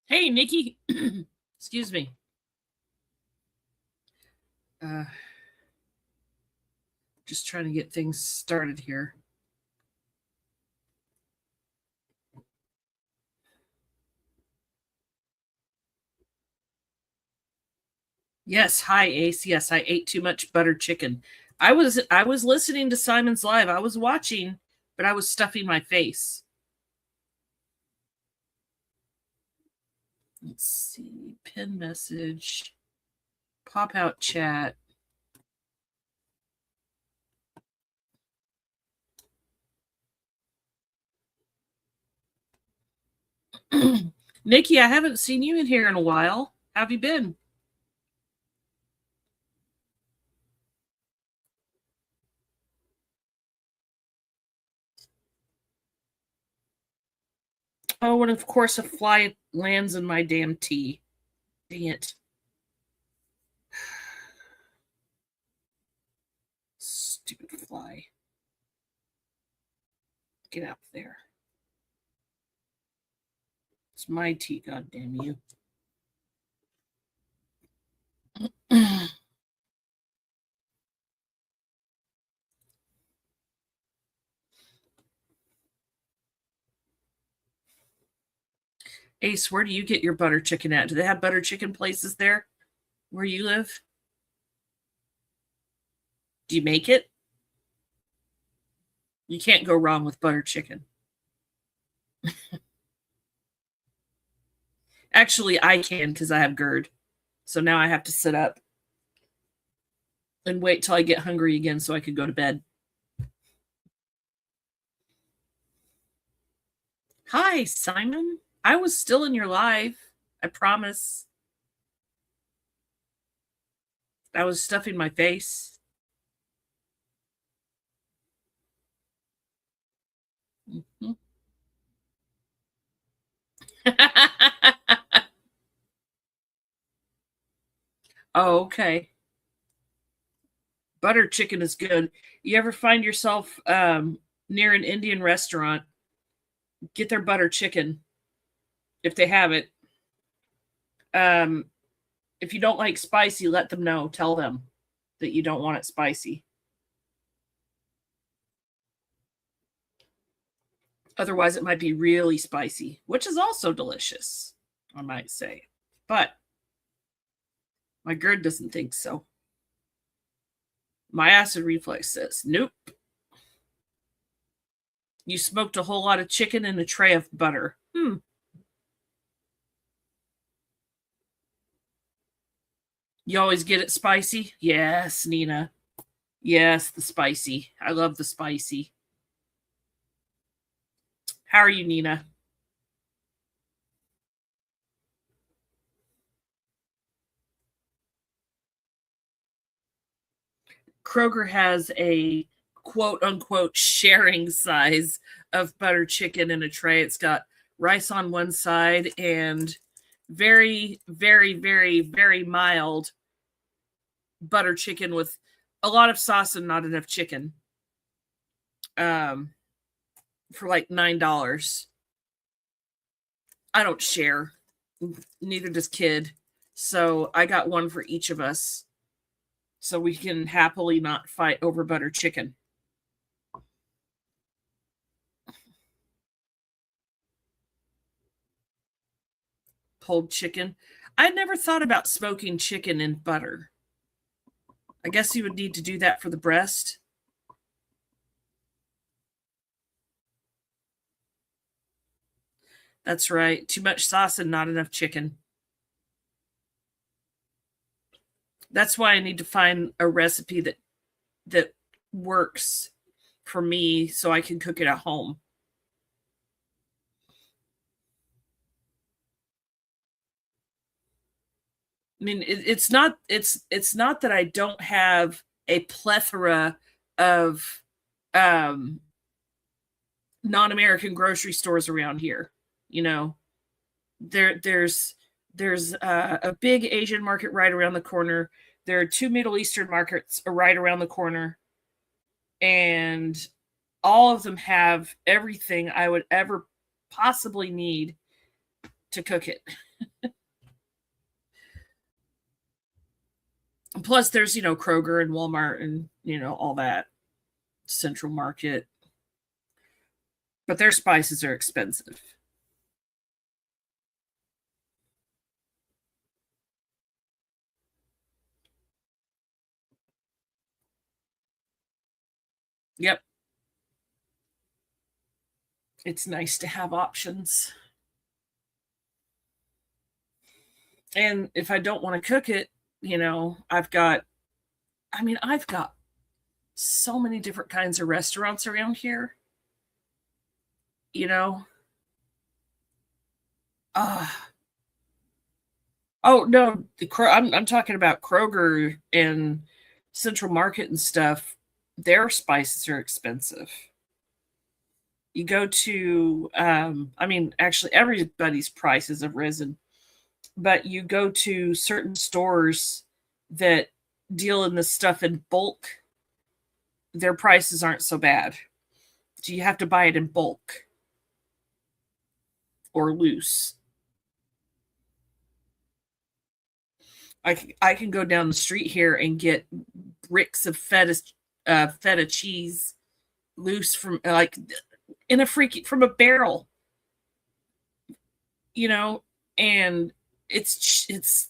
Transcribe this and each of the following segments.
Hey, Nikki. Excuse me. Uh, just trying to get things started here. Yes, hi Ace. Yes, I ate too much buttered chicken. I was listening to Simon's live. I was watching, but I was stuffing my face. Let's see. Pin message. Pop out chat. Nikki, I haven't seen you in here in a while. How have you been? Oh, and of course a fly lands in my damn tea. Dang it. Stupid fly. Get out there. It's my tea, goddamn you. Ace, where do you get your butter chicken at? Do they have butter chicken places there where you live? Do you make it? You can't go wrong with butter chicken. Actually, I can because I have GERD. So now I have to sit up and wait till I get hungry again so I could go to bed. Hi, Simon. I was still in your live. I promise. I was stuffing my face. Mhm. Oh, okay. Butter chicken is good. You ever find yourself near an Indian restaurant, get their butter chicken if they have it. Um, if you don't like spicy, let them know. Tell them that you don't want it spicy. Otherwise, it might be really spicy, which is also delicious, I might say. But my GERD doesn't think so. My acid reflex says, nope. You smoked a whole lot of chicken in a tray of butter. You always get it spicy? Yes, Nina. Yes, the spicy. I love the spicy. How are you, Nina? Kroger has a quote unquote sharing size of butter chicken in a tray. It's got rice on one side and very, very, very, very mild butter chicken with a lot of sauce and not enough chicken. Um, for like $9. I don't share. Neither does Kid. So I got one for each of us so we can happily not fight over butter chicken. Pulled chicken. I never thought about smoking chicken in butter. I guess you would need to do that for the breast. That's right. Too much sauce and not enough chicken. That's why I need to find a recipe that works for me so I can cook it at home. I mean, it's not that I don't have a plethora of um, non-American grocery stores around here. You know, there's a big Asian market right around the corner. There are two Middle Eastern markets right around the corner, and all of them have everything I would ever possibly need to cook it. Plus, there's, Kroger and Walmart and, all that, Central Market. But their spices are expensive. Yep. It's nice to have options. And if I don't want to cook it, I've got so many different kinds of restaurants around here. You know, uh, oh no, I'm talking about Kroger and Central Market and stuff. Their spices are expensive. You go to, actually, everybody's prices have risen, but you go to certain stores that deal in this stuff in bulk, their prices aren't so bad. So you have to buy it in bulk or loose. I can go down the street here and get bricks of feta cheese loose from like in a from a barrel, you know, and it's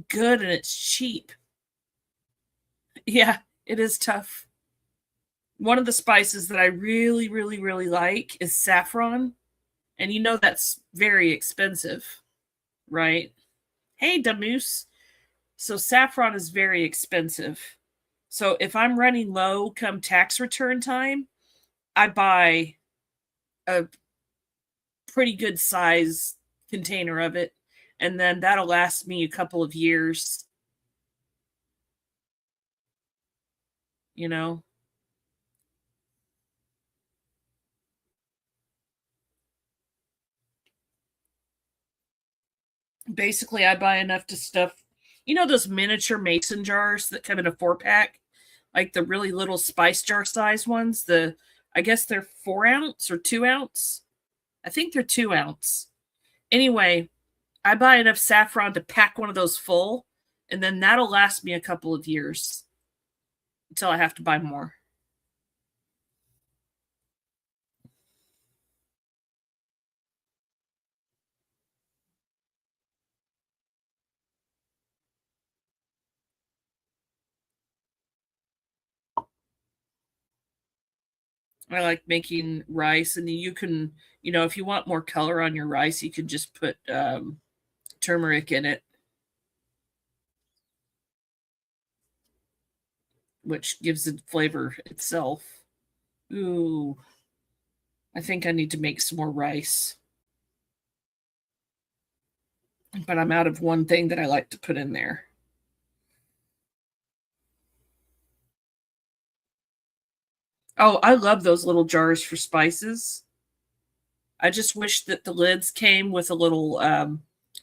good and it's cheap. Yeah, it is tough. One of the spices that I really, really, really like is saffron, and that's very expensive, right? Hey, Damoose. So saffron is very expensive. So if I'm running low come tax return time, I buy a pretty good size container of it, and then that'll last me a couple of years, you know. Basically, I buy enough to stuff, those miniature mason jars that come in a 4-pack, like the really little spice jar size ones. I guess they're 4 ounce or 2 ounce. I think they're 2 ounce. Anyway, I buy enough saffron to pack one of those full, and then that'll last me a couple of years until I have to buy more. I like making rice, and you can, if you want more color on your rice, you can just put turmeric in it, which gives it flavor itself. Ooh, I think I need to make some more rice, but I'm out of one thing that I like to put in there. Oh, I love those little jars for spices. I just wish that the lids came with a little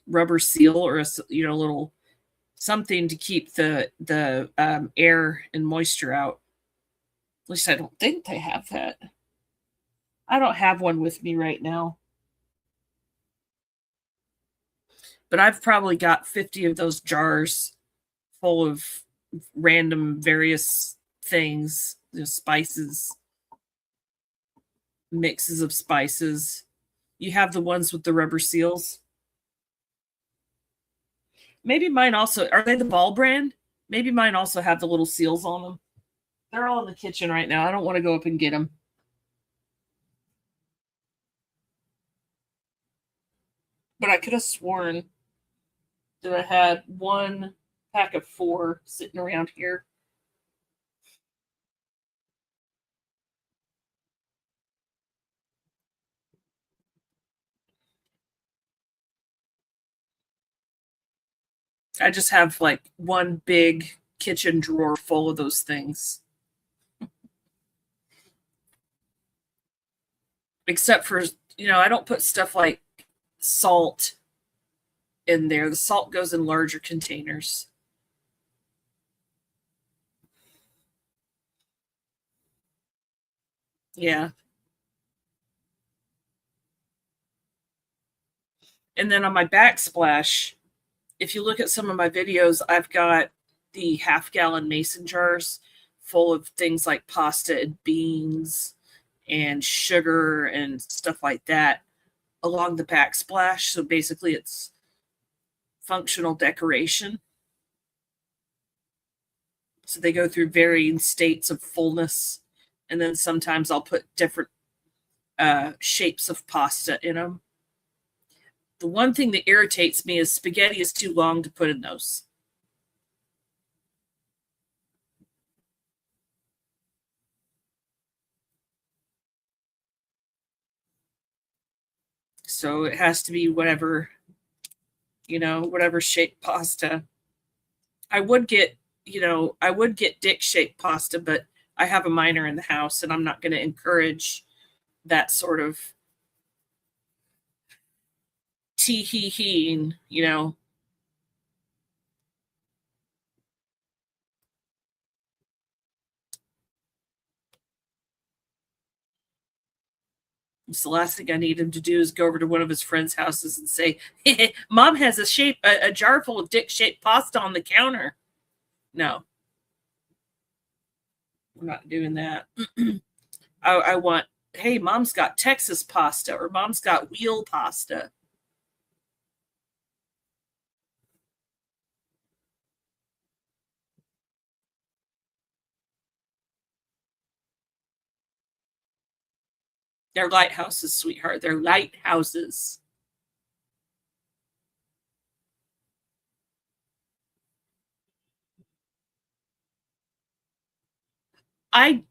rubber seal or little something to keep the air and moisture out. At least I don't think they have that. I don't have one with me right now, but I've probably got 50 of those jars full of random various things, spices, mixes of spices. You have the ones with the rubber seals. Maybe mine also are they the Ball brand? Maybe mine also have the little seals on them. They're all in the kitchen right now. I don't want to go up and get them. But I could have sworn that I had one pack of 4 sitting around here. I just have like one big kitchen drawer full of those things. Except for, I don't put stuff like salt in there. The salt goes in larger containers. Yeah. And then on my backsplash, if you look at some of my videos, I've got the half-gallon mason jars full of things like pasta and beans and sugar and stuff like that along the backsplash. So basically it's functional decoration. So they go through varying states of fullness. And then sometimes I'll put different shapes of pasta in them. The one thing that irritates me is spaghetti is too long to put in those. So it has to be whatever, whatever shaped pasta. I would get dick shaped pasta, but I have a minor in the house and I'm not going to encourage that sort of tee hee hee, It's the last thing I need him to do is go over to one of his friends' houses and say, hey, Mom has a jar full of dick-shaped pasta on the counter. No. I'm not doing that. I want, hey, Mom's got Texas pasta or Mom's got wheel pasta. They're lighthouses, sweetheart. They're lighthouses. I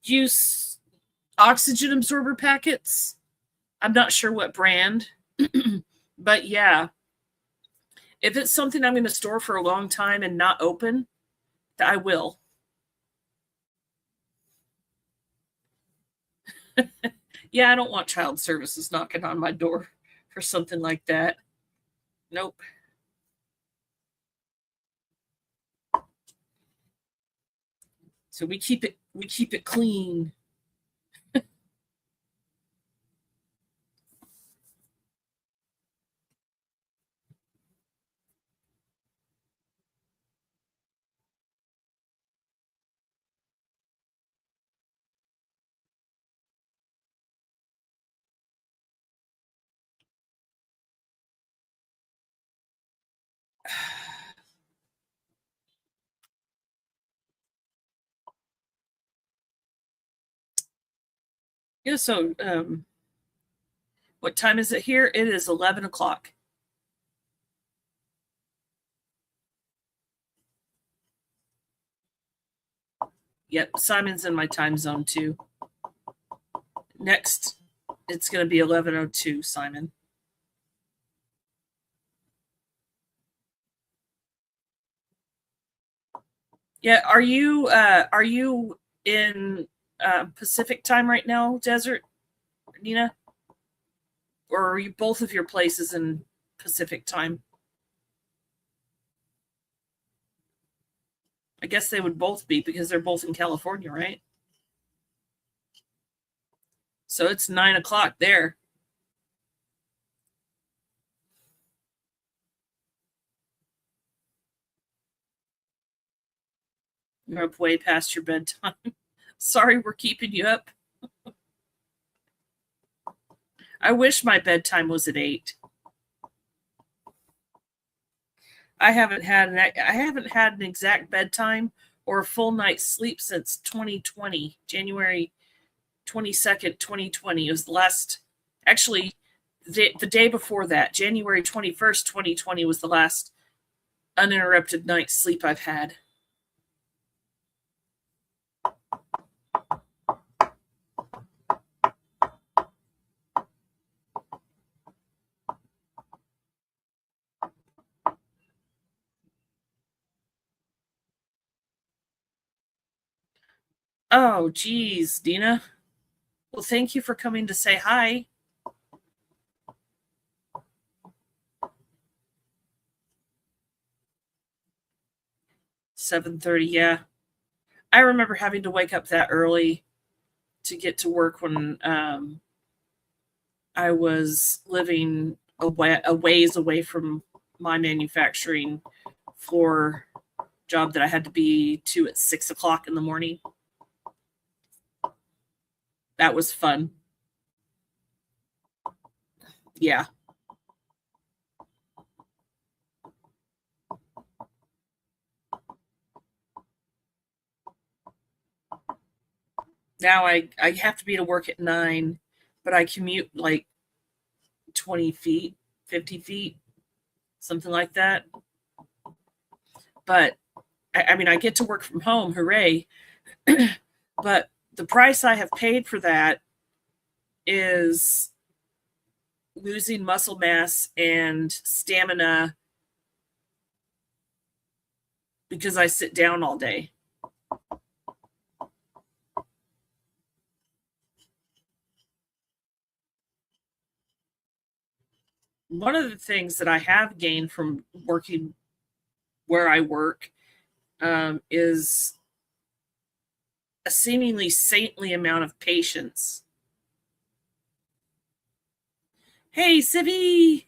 use oxygen absorber packets. I'm not sure what brand, but yeah. If it's something I'm going to store for a long time and not open, I will. Yeah, I don't want child services knocking on my door for something like that. Nope. So we keep it clean. Yeah, so what time is it here? It is 11 o'clock. Yep, Simon's in my time zone too. Next, it's going to be 11:02, Simon. Yeah, are you in Pacific time right now, Desert Nina? Or are you both of your places in Pacific time? I guess they would both be because they're both in California, right? So it's 9 o'clock there. You're up way past your bedtime. Sorry we're keeping you up. I wish my bedtime was at 8. I haven't had an exact bedtime or a full night's sleep since 2020, January 22nd, 2020. It was the last, actually, the day before that, January 21st, 2020 was the last uninterrupted night's sleep I've had. Oh, geez, Dina. Well, thank you for coming to say hi. 7:30, yeah. I remember having to wake up that early to get to work when I was living a ways away from my manufacturing floor job that I had to be to at 6 o'clock in the morning. That was fun. Yeah. Now I have to be to work at 9, but I commute like 20 feet, 50 feet, something like that. But I mean, I get to work from home, hooray. But the price I have paid for that is losing muscle mass and stamina because I sit down all day. One of the things that I have gained from working where I work is a seemingly saintly amount of patience. Hey, Sivy!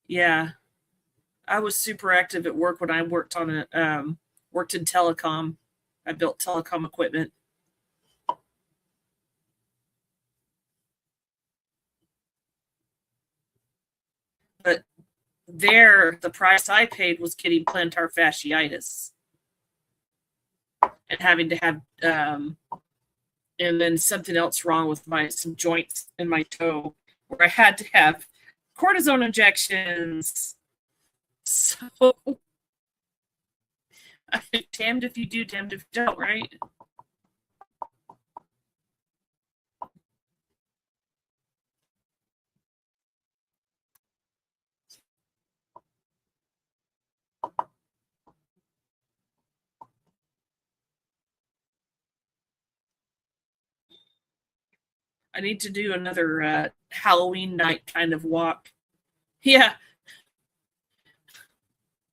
Yeah, I was super active at work when I worked on worked in telecom. I built telecom equipment. But there, the price I paid was getting plantar fasciitis and having to have, and then something else wrong with some joints in my toe where I had to have cortisone injections. So, damned if you do, damned if you don't, right? I need to do another Halloween night kind of walk. Yeah,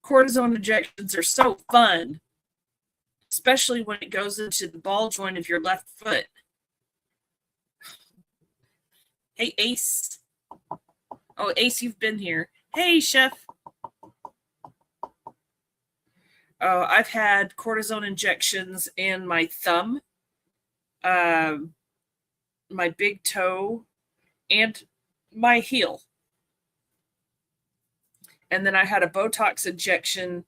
cortisone injections are so fun, especially when it goes into the ball joint of your left foot. Hey, Ace. Oh, Ace, you've been here. Hey, Chef. Oh, I've had cortisone injections in my thumb, my big toe, and my heel. And then I had a Botox injection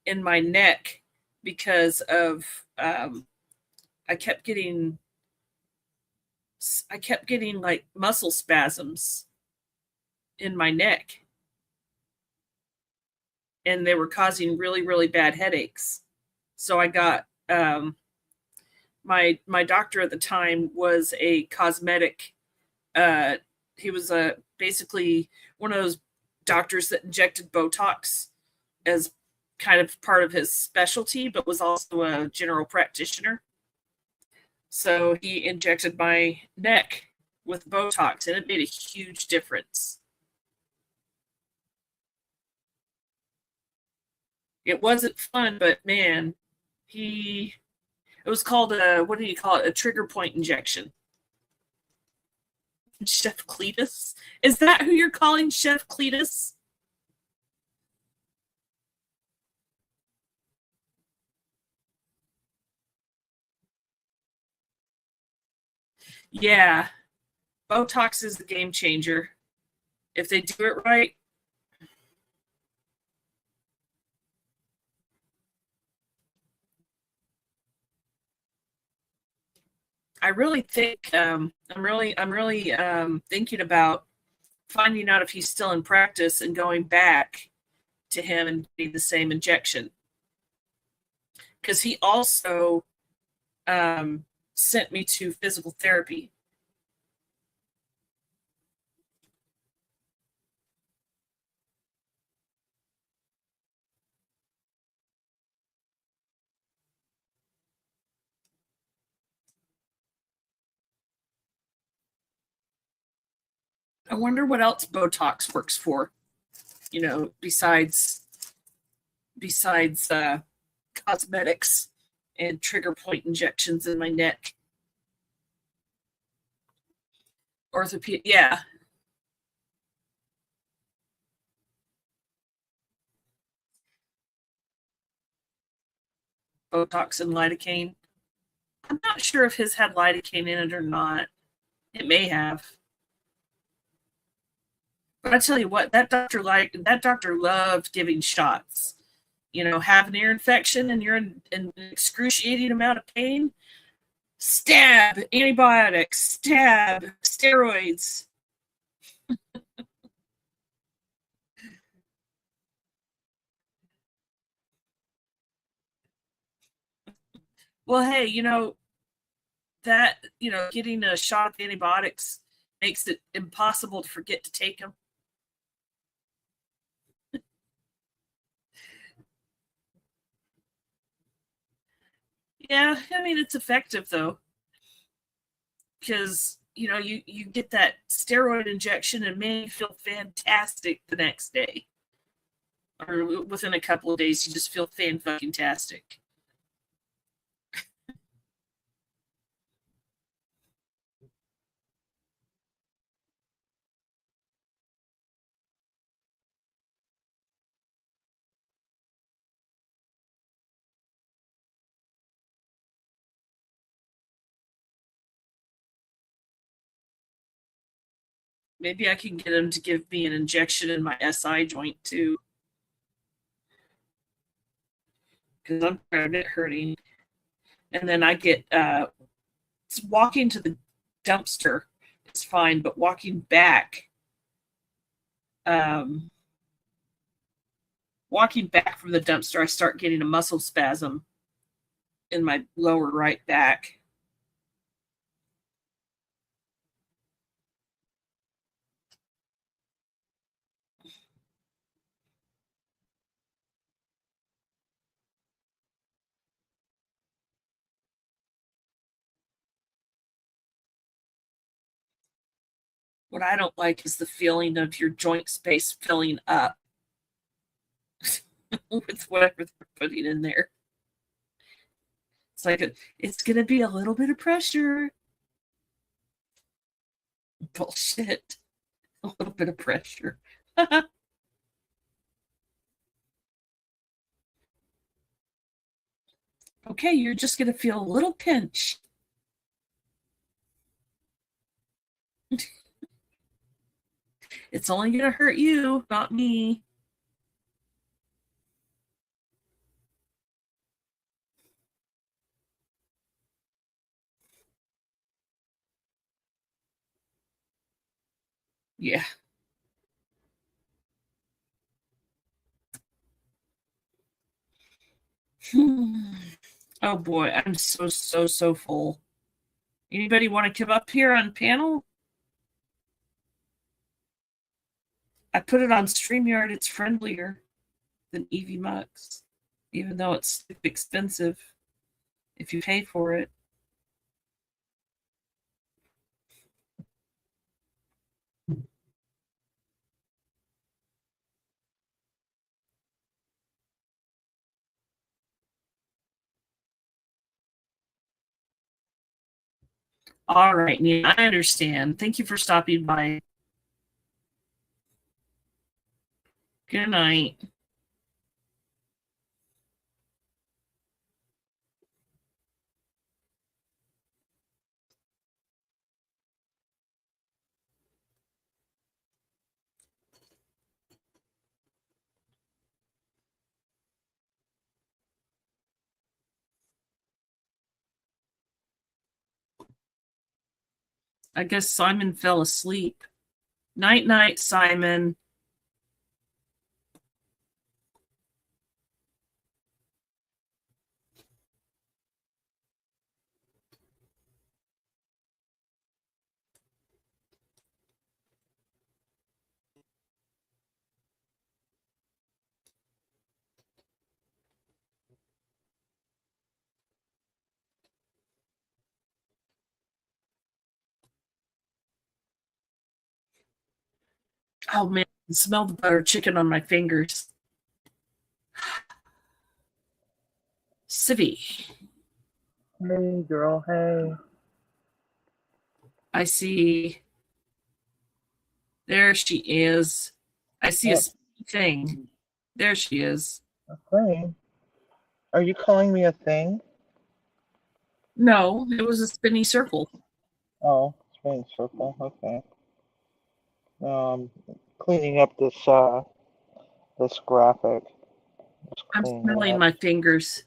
in my neck because of I kept getting like muscle spasms in my neck, and they were causing really, really bad headaches. So I got my doctor at the time was a cosmetic. He was basically one of those doctors that injected Botox as kind of part of his specialty, but was also a general practitioner. So he injected my neck with Botox, and it made a huge difference. It wasn't fun, but man, it was called what do you call it? A trigger point injection. Chef Cletus? Is that who you're calling Chef Cletus? Yeah, Botox is the game changer. If they do it right, I really think I'm really thinking about finding out if he's still in practice and going back to him and getting the same injection. Because he also sent me to physical therapy. I wonder what else Botox works for, besides cosmetics and trigger point injections in my neck. Orthopedic, yeah. Botox and lidocaine. I'm not sure if his had lidocaine in it or not. It may have. But I tell you what, that doctor loved giving shots. You know, have an ear infection and you're in an excruciating amount of pain. Stab, antibiotics, stab, steroids. Well, hey, getting a shot of antibiotics makes it impossible to forget to take them. Yeah, I mean, it's effective though, because you get that steroid injection and man, you feel fantastic the next day, or within a couple of days, you just feel fan-fucking-tastic. Maybe I can get him to give me an injection in my SI joint too, because I'm tired of it hurting. And then I get walking to the dumpster is fine, but um, walking back from the dumpster, I start getting a muscle spasm in my lower right back. What I don't like is the feeling of your joint space filling up with whatever they're putting in there. It's like it's going to be a little bit of pressure. Bullshit. A little bit of pressure. Okay, you're just going to feel a little pinch. It's only going to hurt you, not me. Yeah. Oh boy, I'm so full. Anybody want to come up here on panel? I put it on StreamYard. It's friendlier than EVMux, even though it's expensive if you pay for it. All right, Nina, I understand. Thank you for stopping by. Good night. I guess Simon fell asleep. Night, night, Simon. Oh man, I smell the butter chicken on my fingers. Civvy. Hey, girl. Hey. I see There she is. I see a Oh, thing. There she is. a thing? Are you calling me a thing? No, it was a spinny circle. Oh, spinning circle. Okay. Um, cleaning up this graphic. Just I'm cleaning it smelling up. my fingers.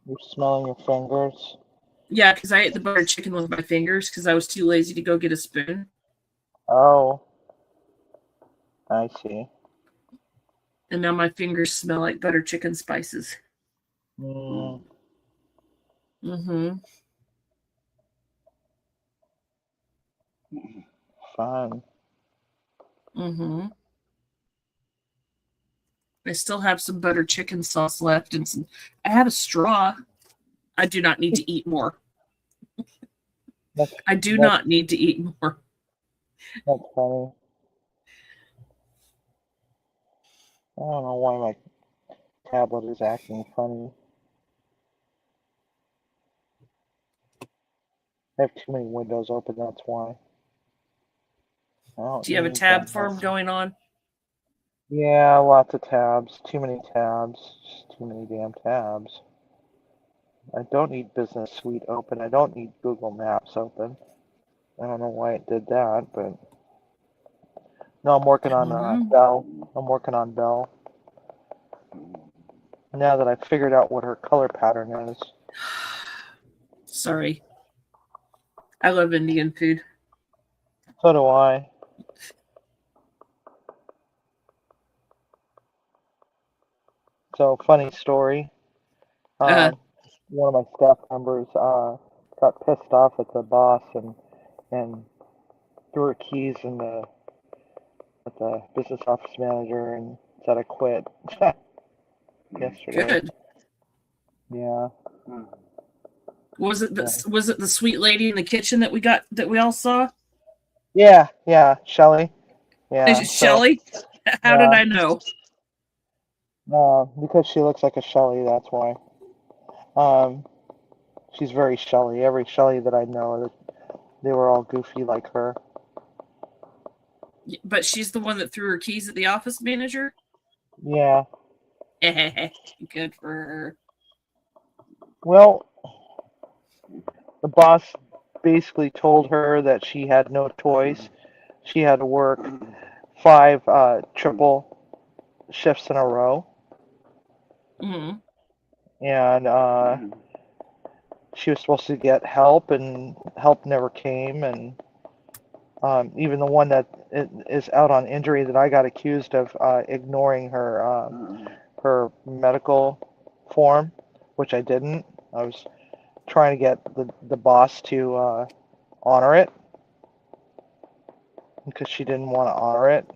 You're smelling your fingers. Yeah, because I ate the buttered chicken with my fingers because I was too lazy to go get a spoon. Oh, I see. And now my fingers smell like buttered chicken spices. Mm, Mm-hmm. fun. Mm-hmm. I still have some buttered chicken sauce left and some. I have a straw. I do not need to eat more. That's I do that's not need to eat more. that's funny. I don't know why my tablet is acting funny. I have too many windows open. That's why. I don't Do you have a need that tab much. farm going on? Yeah, lots of tabs. Too many tabs. Just too many damn tabs. I don't need Business Suite open. I don't need Google Maps open. I don't know why it did that, but no, I'm working I on don't know. Belle. I'm working on Belle. Now that I've figured out what her color pattern is. Sorry. I love Indian food. So do I. So funny story. Uh, Um, one of my staff members got pissed off at the boss and threw her keys in the at the business office manager and said I quit yesterday. good. Yeah. Yeah. Was it the sweet lady in the kitchen that we all saw? Yeah, yeah, Shelly. Yeah. So Shelly? How did yeah, I know? because she looks like a Shelly, that's why. Um, she's very Shelly. Every Shelly that I know, they were all goofy like her. But she's the one that threw her keys at the office manager? Yeah. Good for her. Well, the boss basically told her that she had no choice. She had to work five triple shifts in a row, Mm-hmm. and she was supposed to get help, and help never came. And even the one that is out on injury that I got accused of ignoring her medical form, which I didn't. I was trying to get the boss to honor it because she didn't want to honor it.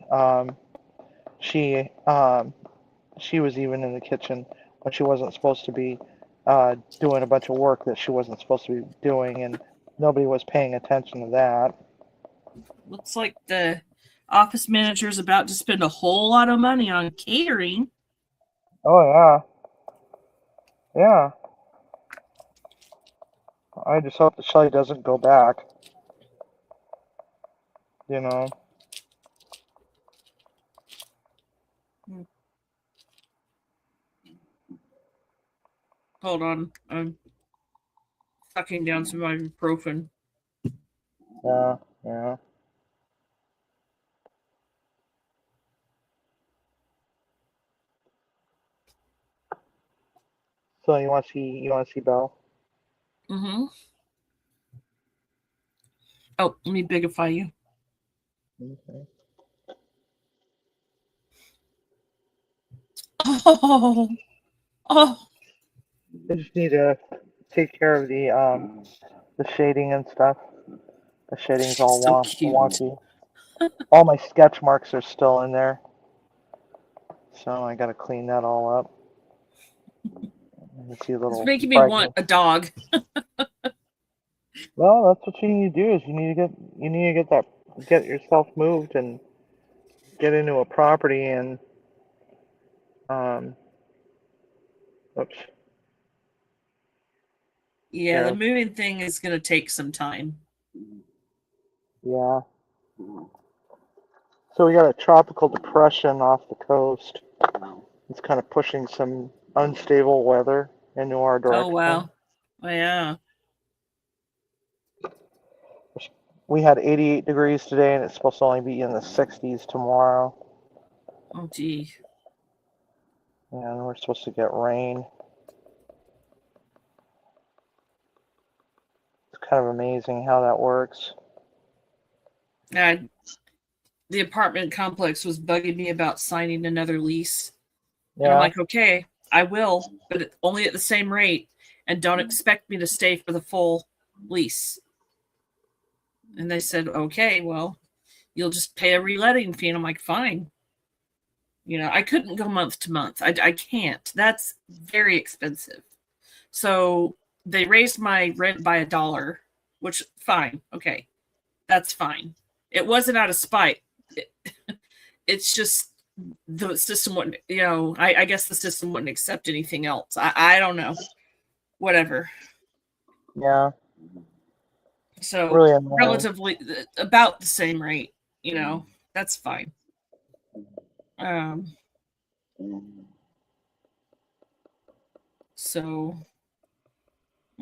She she was even in the kitchen when she wasn't supposed to be doing a bunch of work that she wasn't supposed to be doing, and nobody was paying attention to that. Looks like the office manager is about to spend a whole lot of money on catering. Oh yeah, yeah. I just hope that Shelly doesn't go back. You know. Hold on. I'm sucking down some ibuprofen. Yeah, yeah. So you want to see Belle? Mm-hmm. Oh, let me bigify you. Okay. Oh, oh, I just need to take care of the shading and stuff. The shading's she's all so cute. wonky. All my sketch marks are still in there, so I gotta clean that all up. You see It's little making me want fragments. a dog. Well, that's what you need to do is you need to get yourself moved and get into a property and um oops Yeah, the there. moving thing is going to take some time. Yeah. So we got a tropical depression off the coast. Wow. It's kind of pushing some unstable weather into our Oh direction. wow. Oh, yeah. We had 88 degrees today, and it's supposed to only be in the 60s tomorrow. Oh gee. And we're supposed to get rain. It's kind of amazing how that works. The apartment complex was bugging me about signing another lease. And I'm Yeah. like, okay, I will, but only at the same rate, and don't expect me to stay for the full lease. And they said, okay, well, you'll just pay a reletting fee. And I'm like, fine. You know, I couldn't go month to month. I can't. That's very expensive. So they raised my rent by $1, which fine. Okay. That's fine. It wasn't out of spite. It's just the system wouldn't, I guess the system wouldn't accept anything else. I don't know. Whatever. Yeah. So Really annoying. relatively about the same rate, that's fine. So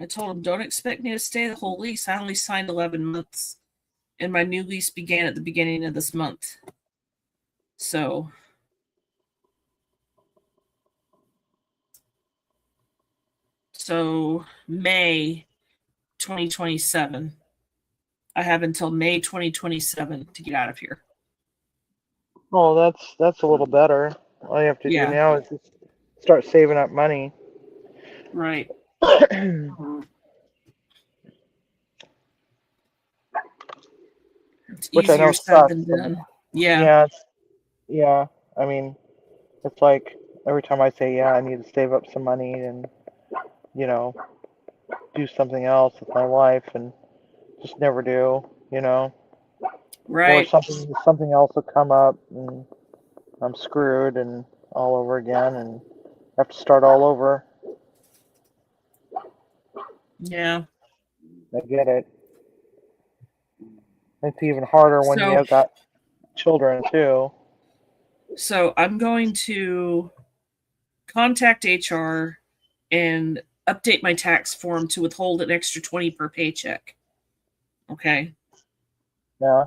I told him, don't expect me to stay the whole lease. I only signed 11 months, and my new lease began at the beginning of this month. So May 2027. I have until May 2027 to get out of here. Oh, that's a little better. All you have to Yeah. do now is just start saving up money. Right. It's Which I know easier said sucks. than done. Yeah. Yeah. Yeah. I mean, it's like every time I say, yeah, I need to save up some money and, do something else with my life, and just never do, Right. Or something else will come up and I'm screwed and all over again and have to start all over. Yeah. I get it. It's even harder when you have got children too. So I'm going to contact HR and update my tax form to withhold an extra $20 per paycheck. Okay. Yeah.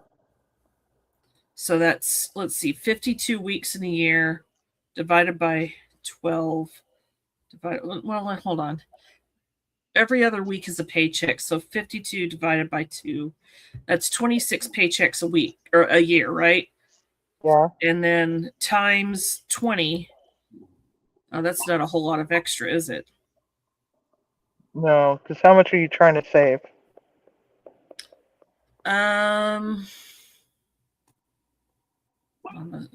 So that's, let's see, 52 weeks in a year divided by 12. Well, hold on. Every other week is a paycheck. So 52 divided by 2. That's 26 paychecks a week or a year, right? Yeah. And then times 20. Oh, that's not a whole lot of extra, is it? No, because how much are you trying to save?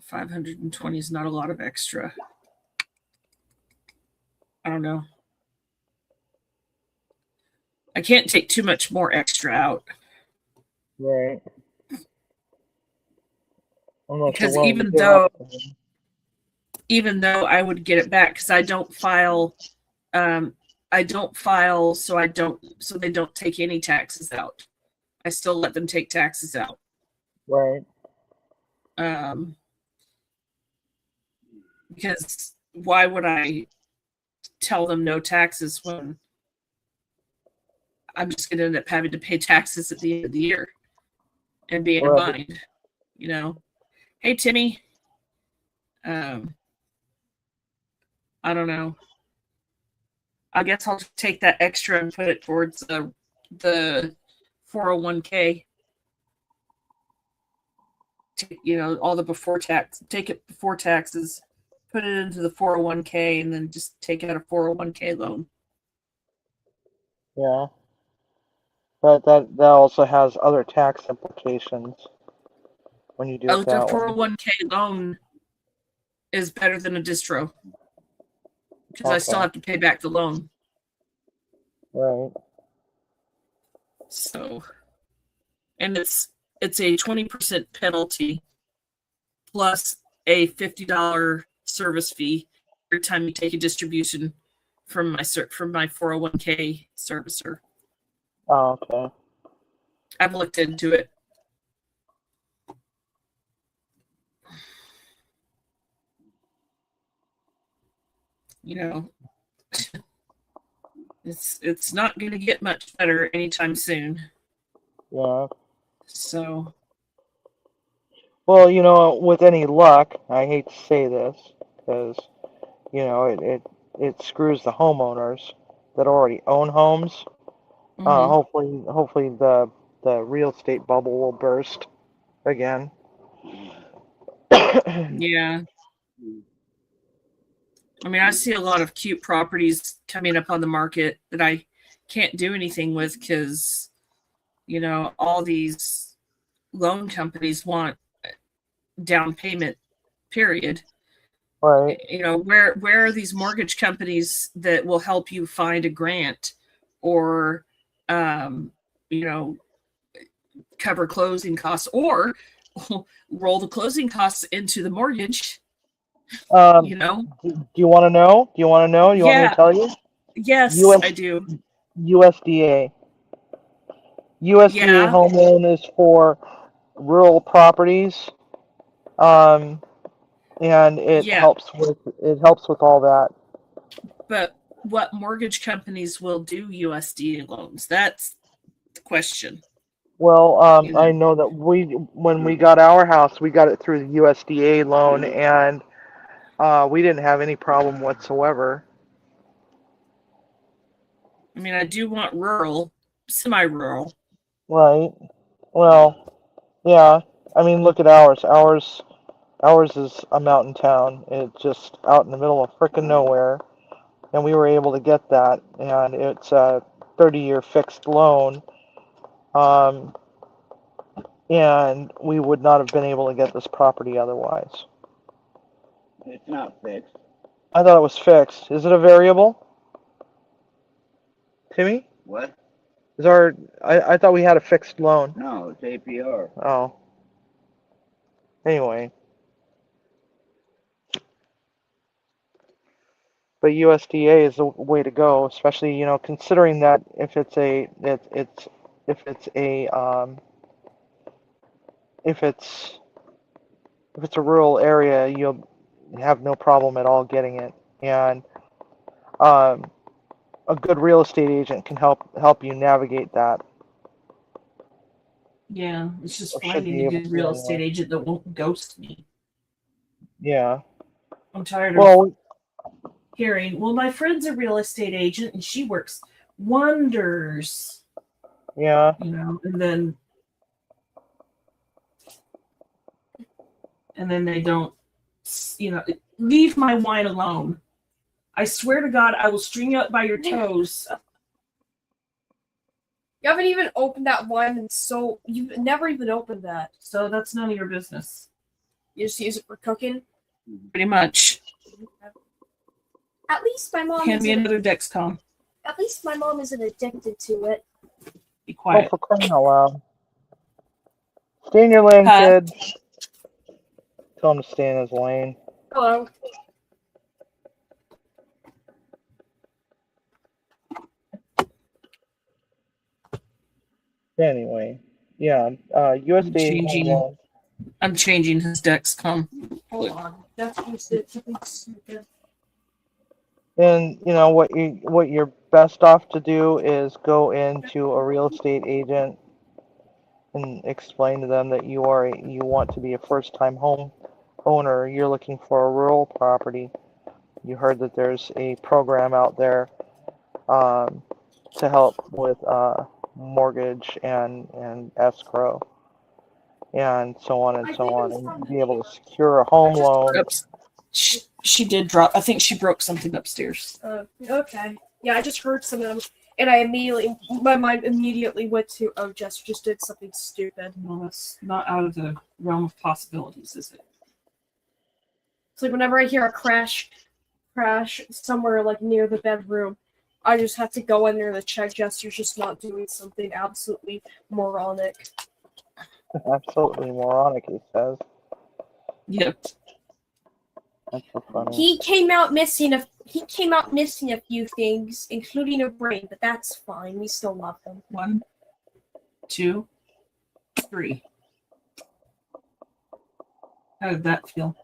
520 is not a lot of extra. I don't know. I can't take too much more extra out. Right. Because even though I would get it back, because I don't file, so they don't take any taxes out. I still let them take taxes out. Right. Because why would I tell them no taxes when I'm just going to end up having to pay taxes at the end of the year and be in a bind, Hey, Timmy. I don't know. I guess I'll take that extra and put it towards the 401k. All the before tax. Take it before taxes, put it into the 401k, and then just take out a 401k loan. Yeah. But that also has other tax implications when you do it that way. The 401k loan is better than a distro because I still have to pay back the loan. Right. So, and it's a 20% penalty plus a $50 service fee every time you take a distribution from my 401k servicer. Oh, okay. I've looked into it. You know, it's not going to get much better anytime soon. Yeah. So, Well, with any luck, I hate to say this because it screws the homeowners that already own homes. mhm. Hopefully the real estate bubble will burst again. Yeah. I mean, I see a lot of cute properties coming up on the market that I can't do anything with because, all these loan companies want down payment, period. Right. Where are these mortgage companies that will help you find a grant or, um, you know, cover closing costs or roll the closing costs into the mortgage, Um, you know? do you want to know? Do you want to know? You want me to Yeah, tell you? yes, US I do. USDA. USDA Yeah, home loan is for rural properties, um, and yeah. it helps with all that. But what mortgage companies will do USDA loans? That's the question, Well, you I know. know that when we got our house, we got it through the USDA loan, and we didn't have any problem whatsoever. I mean, I do want rural, semi-rural. Right. Well, yeah. I mean, look at ours. Ours is a mountain town. It's just out in the middle of frickin' nowhere, and we were able to get that, and it's a 30-year fixed loan. Um, and we would not have been able to get this property otherwise. It's not fixed. I thought it was fixed. Is it a variable, Timmy? What? I thought we had a fixed loan. No, it's APR. Oh. Anyway. But USDA is the way to go, especially, considering that if it's a if it's if it's a rural area, you'll have no problem at all getting it. And um, a good real estate agent can help you navigate that. Yeah, it's just Or should finding be a able good to real anyway. estate agent that won't ghost me. Yeah. I'm tired of Well, hearing, well, my friend's a real estate agent and she works wonders, yeah. and then they don't, leave my wine alone. I swear to God, I will string you up by your toes. You haven't even opened that wine, and so you've never even opened that. So that's none of your business. You just use it for cooking. Pretty much. At least my mom Hand me isn't. another Dexcom. At least my mom isn't addicted to it. Be Oh, quiet. for crying out loud. Stay in your lane, Huh? kid. Tell him to stay in his lane. Hello. Anyway, yeah. USDA home loan. I'm changing his Dexcom. Hold on. That's something stupid. And what you're best off to do is go into a real estate agent and explain to them that you want to be a first-time home owner. You're looking for a rural property. You heard that there's a program out there to help with mortgage and escrow and so on and so on, and be able to secure a home loan. Oops. She did drop. I think she broke something upstairs. Okay. Yeah, I just heard some of them, and my mind immediately went to, oh, Jess just did something stupid. Well, that's not out of the realm of possibilities, is it? It's like whenever I hear a crash somewhere like near the bedroom, I just have to go in there to check Jester's just not doing something absolutely moronic. Absolutely moronic, he says. Yep. That's so funny. He came out missing a few things, including a brain, but that's fine. We still love him. 1, 2, 3. How did that feel?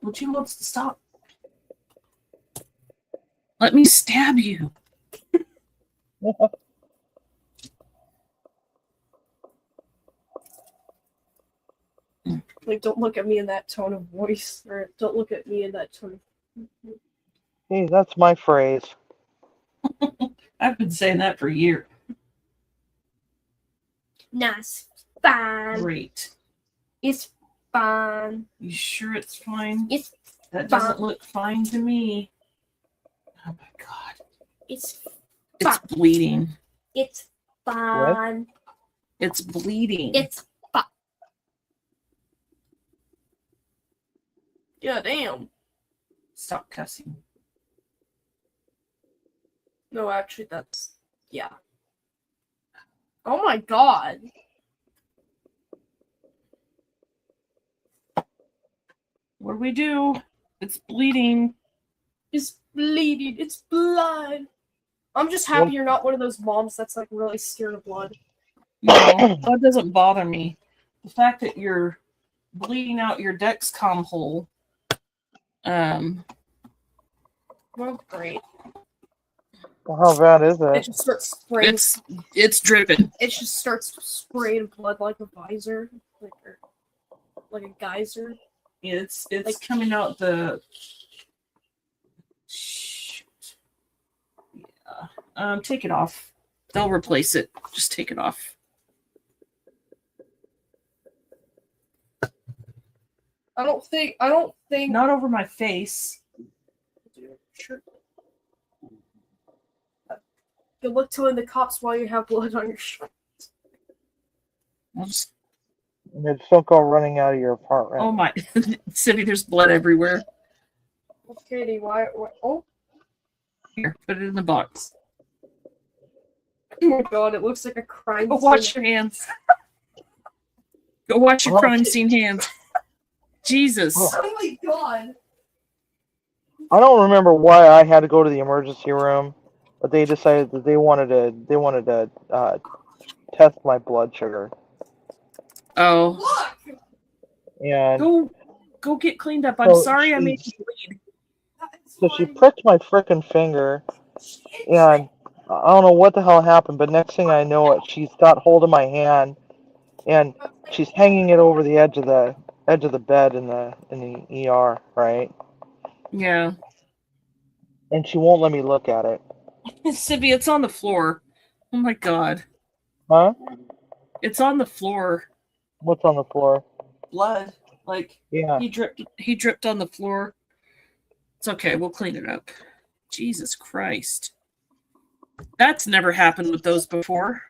Would you want to stop? Let me stab you. Like, don't look at me in that tone of voice, or don't look at me in that tone of... Hey, that's my phrase. I've been saying that for years. Nah, it's fine. Great. It's fine. You sure it's fine? It's That fine. doesn't look fine to me. Oh my god. It's It's fine. bleeding. It's fine. It's bleeding. It's fine. Yeah, damn. Stop cussing. No, actually, that's... Yeah. Oh my god. What do we do? It's bleeding. It's bleeding. It's blood. I'm just happy you're not one of those moms that's like really scared of blood. No, that doesn't bother me. The fact that you're bleeding out your Dexcom hole. Well, great. Well, how bad is It it? just starts spraying. It's dripping. It just starts spraying blood like a visor, like a geyser. It's Like- coming out the. Shoot. Yeah. Take it off. They'll replace it. Just take it off. I don't think. Not over my face. Sure. Good luck telling the cops why you have blood on your shirt. I'll just. And it's don't go running out of your apartment. Oh my, Sibby, there's blood everywhere. Katie, why? Oh Here, put it in the box. my god, it looks like a crime Go scene. wash your hands. Go wash your Oh. crime scene hands. Jesus. Oh. Oh my god. I don't remember why I had to go to the emergency room, but they decided that they wanted to test my blood sugar, Oh, Look! and go get cleaned up. I'm So sorry I made she's- you bleed. so she pricked my frickin' finger, and I don't know what the hell happened, but next thing I know, she's got hold of my hand, and she's hanging it over the edge of the bed in the ER, right? Yeah. And she won't let me look at it. Sibby, it's on the floor. Oh my god. Huh? It's on the floor. What's on the floor? Blood. Like Yeah. he dripped on the floor. It's okay, we'll clean it up. Jesus Christ. That's never happened with those before.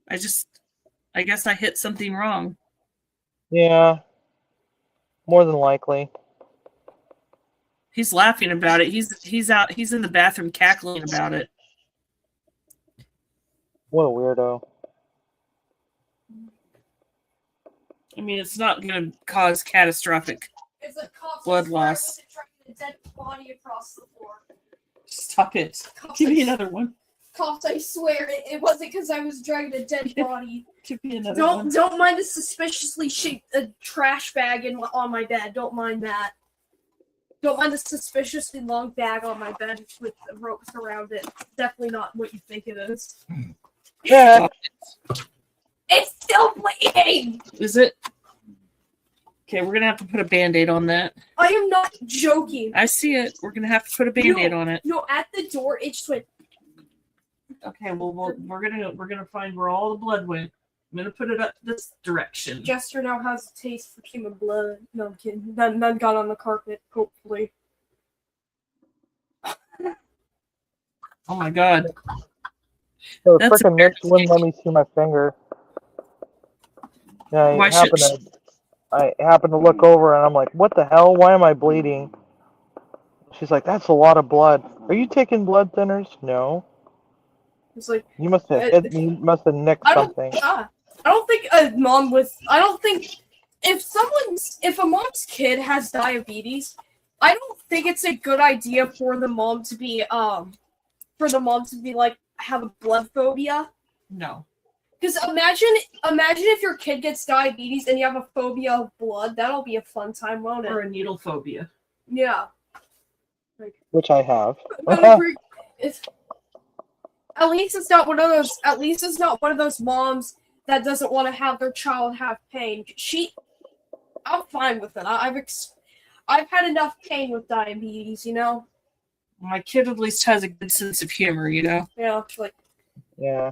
I guess I hit something wrong. Yeah. More than likely. He's laughing about it. He's in the bathroom cackling about it. What a weirdo. I mean, it's not going to cause catastrophic. It's a cop. Blood loss. A dead body across the floor. Stop it. Give me another one. Cops, I swear it wasn't because I was dragging a dead body. Give me another one. Don't mind the suspiciously shaped trash bag on my bed. Don't mind that. Don't mind the suspiciously long bag on my bed with ropes around it. Definitely not what you think it is. Yeah. It's still bleeding. Is it? Okay, we're going to have to put a Band-Aid on that. I am not joking. I see it. We're going to have to put a Band-Aid on it. No, at the door it just went. Okay, well, we're gonna find where all the blood went. I'm gonna put it up this direction. Jester now has a taste for human blood. No, I'm kidding. None got on the carpet. Hopefully. Oh my god. So the That's frickin' nurse wouldn't let me see my finger. And Why should I happened to look over and I'm like, what the hell? Why am I bleeding? She's like, that's a lot of blood. Are you taking blood thinners? No. It's like You must have nicked I don't. something. I don't think a mom with. I don't think if a mom's kid has diabetes, I don't think it's a good idea for the mom to be like have a blood phobia. No. Because imagine if your kid gets diabetes and you have a phobia of blood. That'll be a fun time, won't it? Or a needle phobia. Yeah. Which I have. It's, at least it's not one of those. At least it's not one of those moms that doesn't want to have their child have pain. I'm fine with it. I've had enough pain with diabetes, you know. My kid at least has a good sense of humor, you know. Yeah, like Yeah.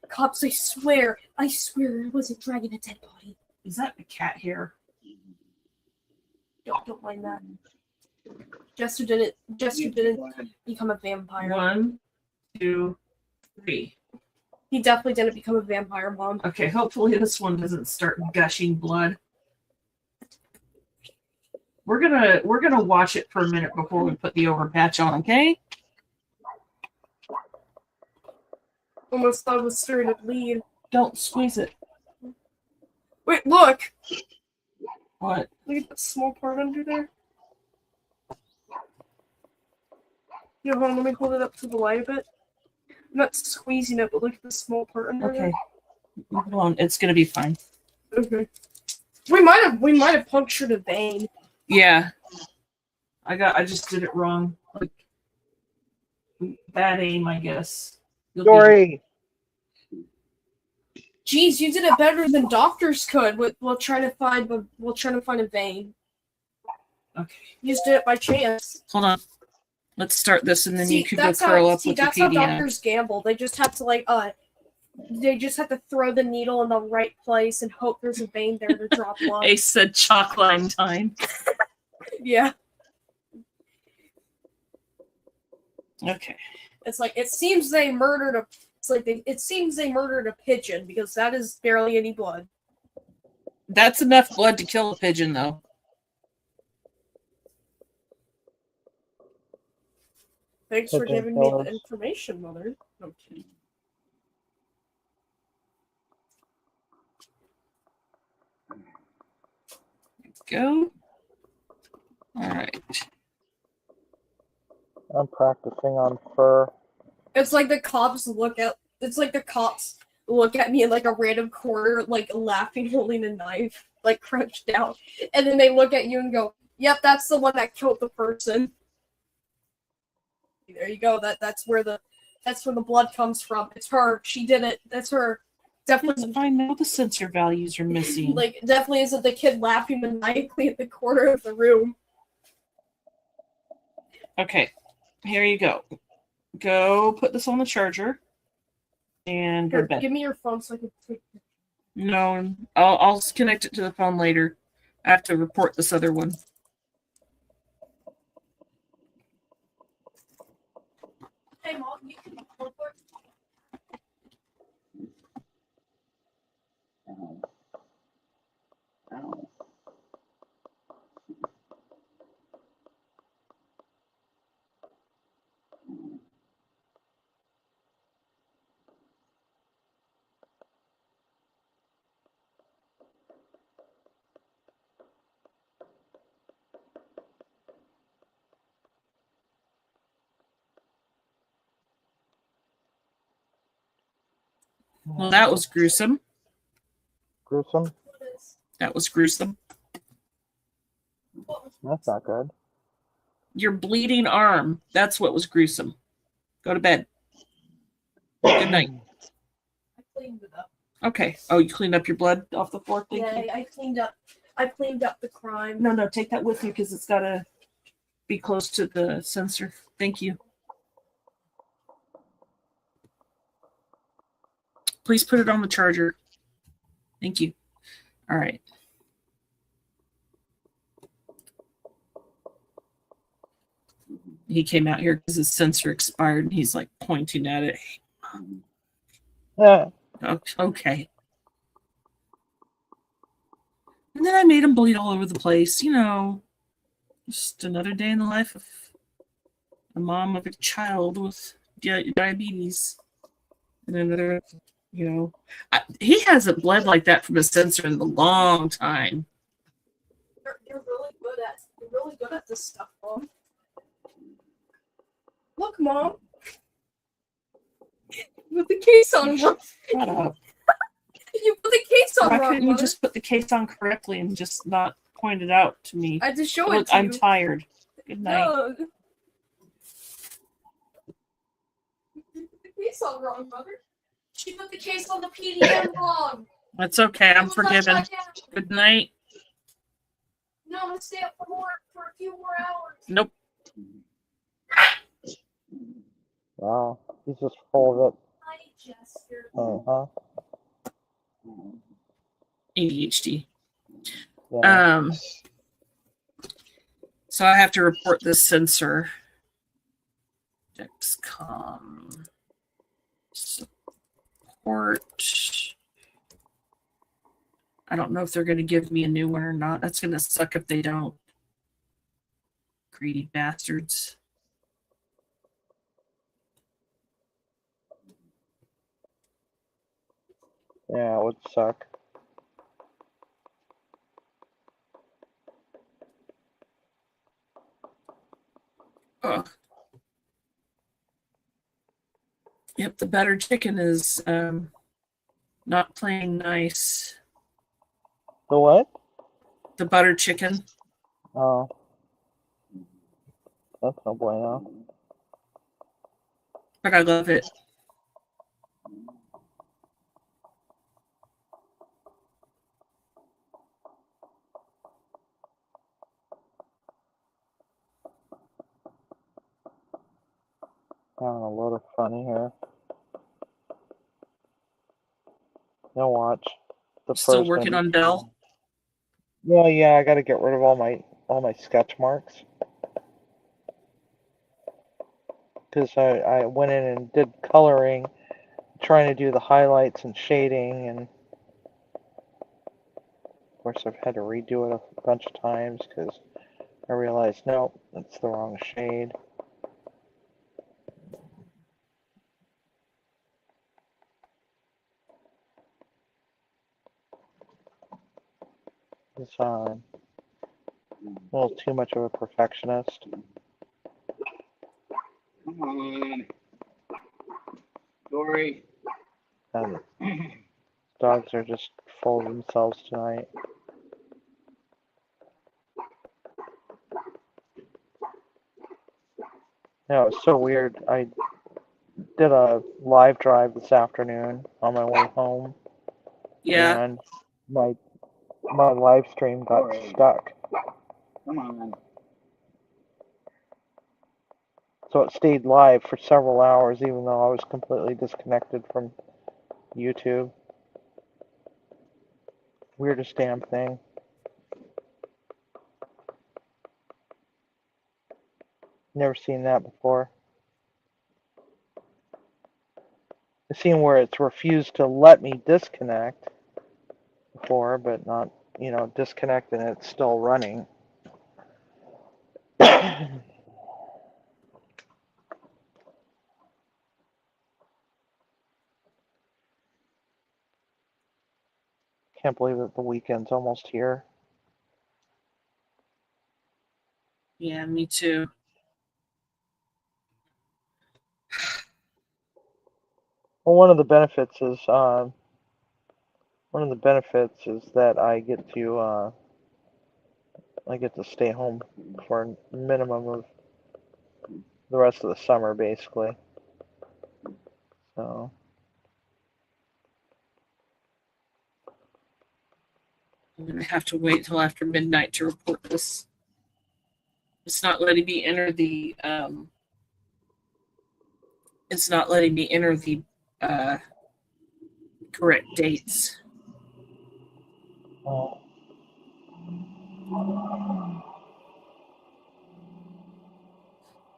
cops. I swear, it wasn't dragging a dead body. Is that a cat hair? Don't mind that. Jester didn't become a vampire. 1, 2, 3. He definitely didn't become a vampire, Mom. Okay, hopefully this one doesn't start gushing blood. We're gonna watch it for a minute before we put the overpatch on, okay? Almost thought it was starting to bleed. Don't squeeze it. Wait, look! What? Look at that small part under there. You know, hold on, let me hold it up to the light a bit. I'm not squeezing it, but look at the small part under Okay. Hold on, it's gonna be fine. there. Okay. We might have punctured a vein. Yeah. I just did it wrong. Like bad aim, I guess. Sorry. Jeez, you did it better than doctors could. We'll try to find a vein. Okay. You just did it by chance. Hold on. Let's start this and then you could go that's curl how, up with that's your how pediatric. doctors gamble. They just have to they just have to throw the needle in the right place and hope there's a vein there to drop blood. Ace said chalk-line time. Yeah. Okay. It's like it seems they murdered a pigeon because that is barely any blood. That's enough blood to kill a pigeon, though. Thanks for Pigeon giving me the killers. information, Mother. Okay. Go. All right. I'm practicing on fur. It's like the cops look at me in like a random corner, like laughing, holding a knife, like crouched down, and then they look at you and go, "Yep, that's the one that killed the person." There you go. That's where the blood comes from. It's her. She did it. That's her. Definitely, I know the sensor values are missing. like definitely isn't the kid laughing maniacally at the corner of the room. Okay. Here you go. Go put this on the charger. And go to bed. Give me your phone so I can take. No, I'll connect it to the phone later. I have to report this other one. Hey, Mom, you can report. Ow. Well, that was gruesome. Gruesome? That was gruesome. That's not good. Your bleeding arm. That's what was gruesome. Go to bed. Good night. I cleaned it up. Okay. Oh, you cleaned up your blood off the floor? Thank Yeah, you. I cleaned up the crime. No, take that with you because it's got to be close to the sensor. Thank you. Please put it on the charger. Thank you. All right. He came out here because his sensor expired and he's like pointing at it. Yeah. Okay. And then I made him bleed all over the place. You know, just another day in the life of a mom of a child with diabetes. And another, you know, he hasn't bled like that from a sensor in a long time. You're really good at this stuff, Mom. Look, Mom. With the case on. Shut up. You put the case on Why wrong, couldn't you Mother. just put the case on correctly and just not point it out to me? I had to show Look, it to I'm you. tired. Good night. No. You put the case on wrong, Mother. She put the case on the PDM wrong. That's okay. I'm It was forgiven. upside down. Good night. No, I'm gonna stay up for a few more hours. Nope. Wow, he's just full of it. Hi, Jester. Uh-huh. ADHD. Yeah. So I have to report this sensor. Dexcom support. I don't know if they're going to give me a new one or not. That's going to suck if they don't. Greedy bastards. Yeah, it would suck. Ugh. Yep, the butter chicken is not playing nice. The what? The butter chicken. Oh. That's no bueno. But I love it. Having a lot of fun here. Now watch. The Still first working one. on Belle. Well, yeah, I got to get rid of all my sketch marks. Because I went in and did coloring, trying to do the highlights and shading, and of course I've had to redo it a bunch of times because I realized, no, that's the wrong shade. It's a little too much of a perfectionist. Come on. Dory. And dogs are just full of themselves tonight. Yeah, it was so weird. I did a live drive this afternoon on my way home, Yeah. and my live stream got Alright. stuck. Come on. So it stayed live for several hours, even though I was completely disconnected from YouTube. Weirdest damn thing. Never seen that before. I've seen where it's refused to let me disconnect before, but not, disconnect and it's still running. Can't believe that the weekend's almost here. Yeah, me too. Well, one of the benefits is that I get to stay home for a minimum of the rest of the summer, basically. So I'm going to have to wait till after midnight to report this. It's not letting me enter the correct dates. oh,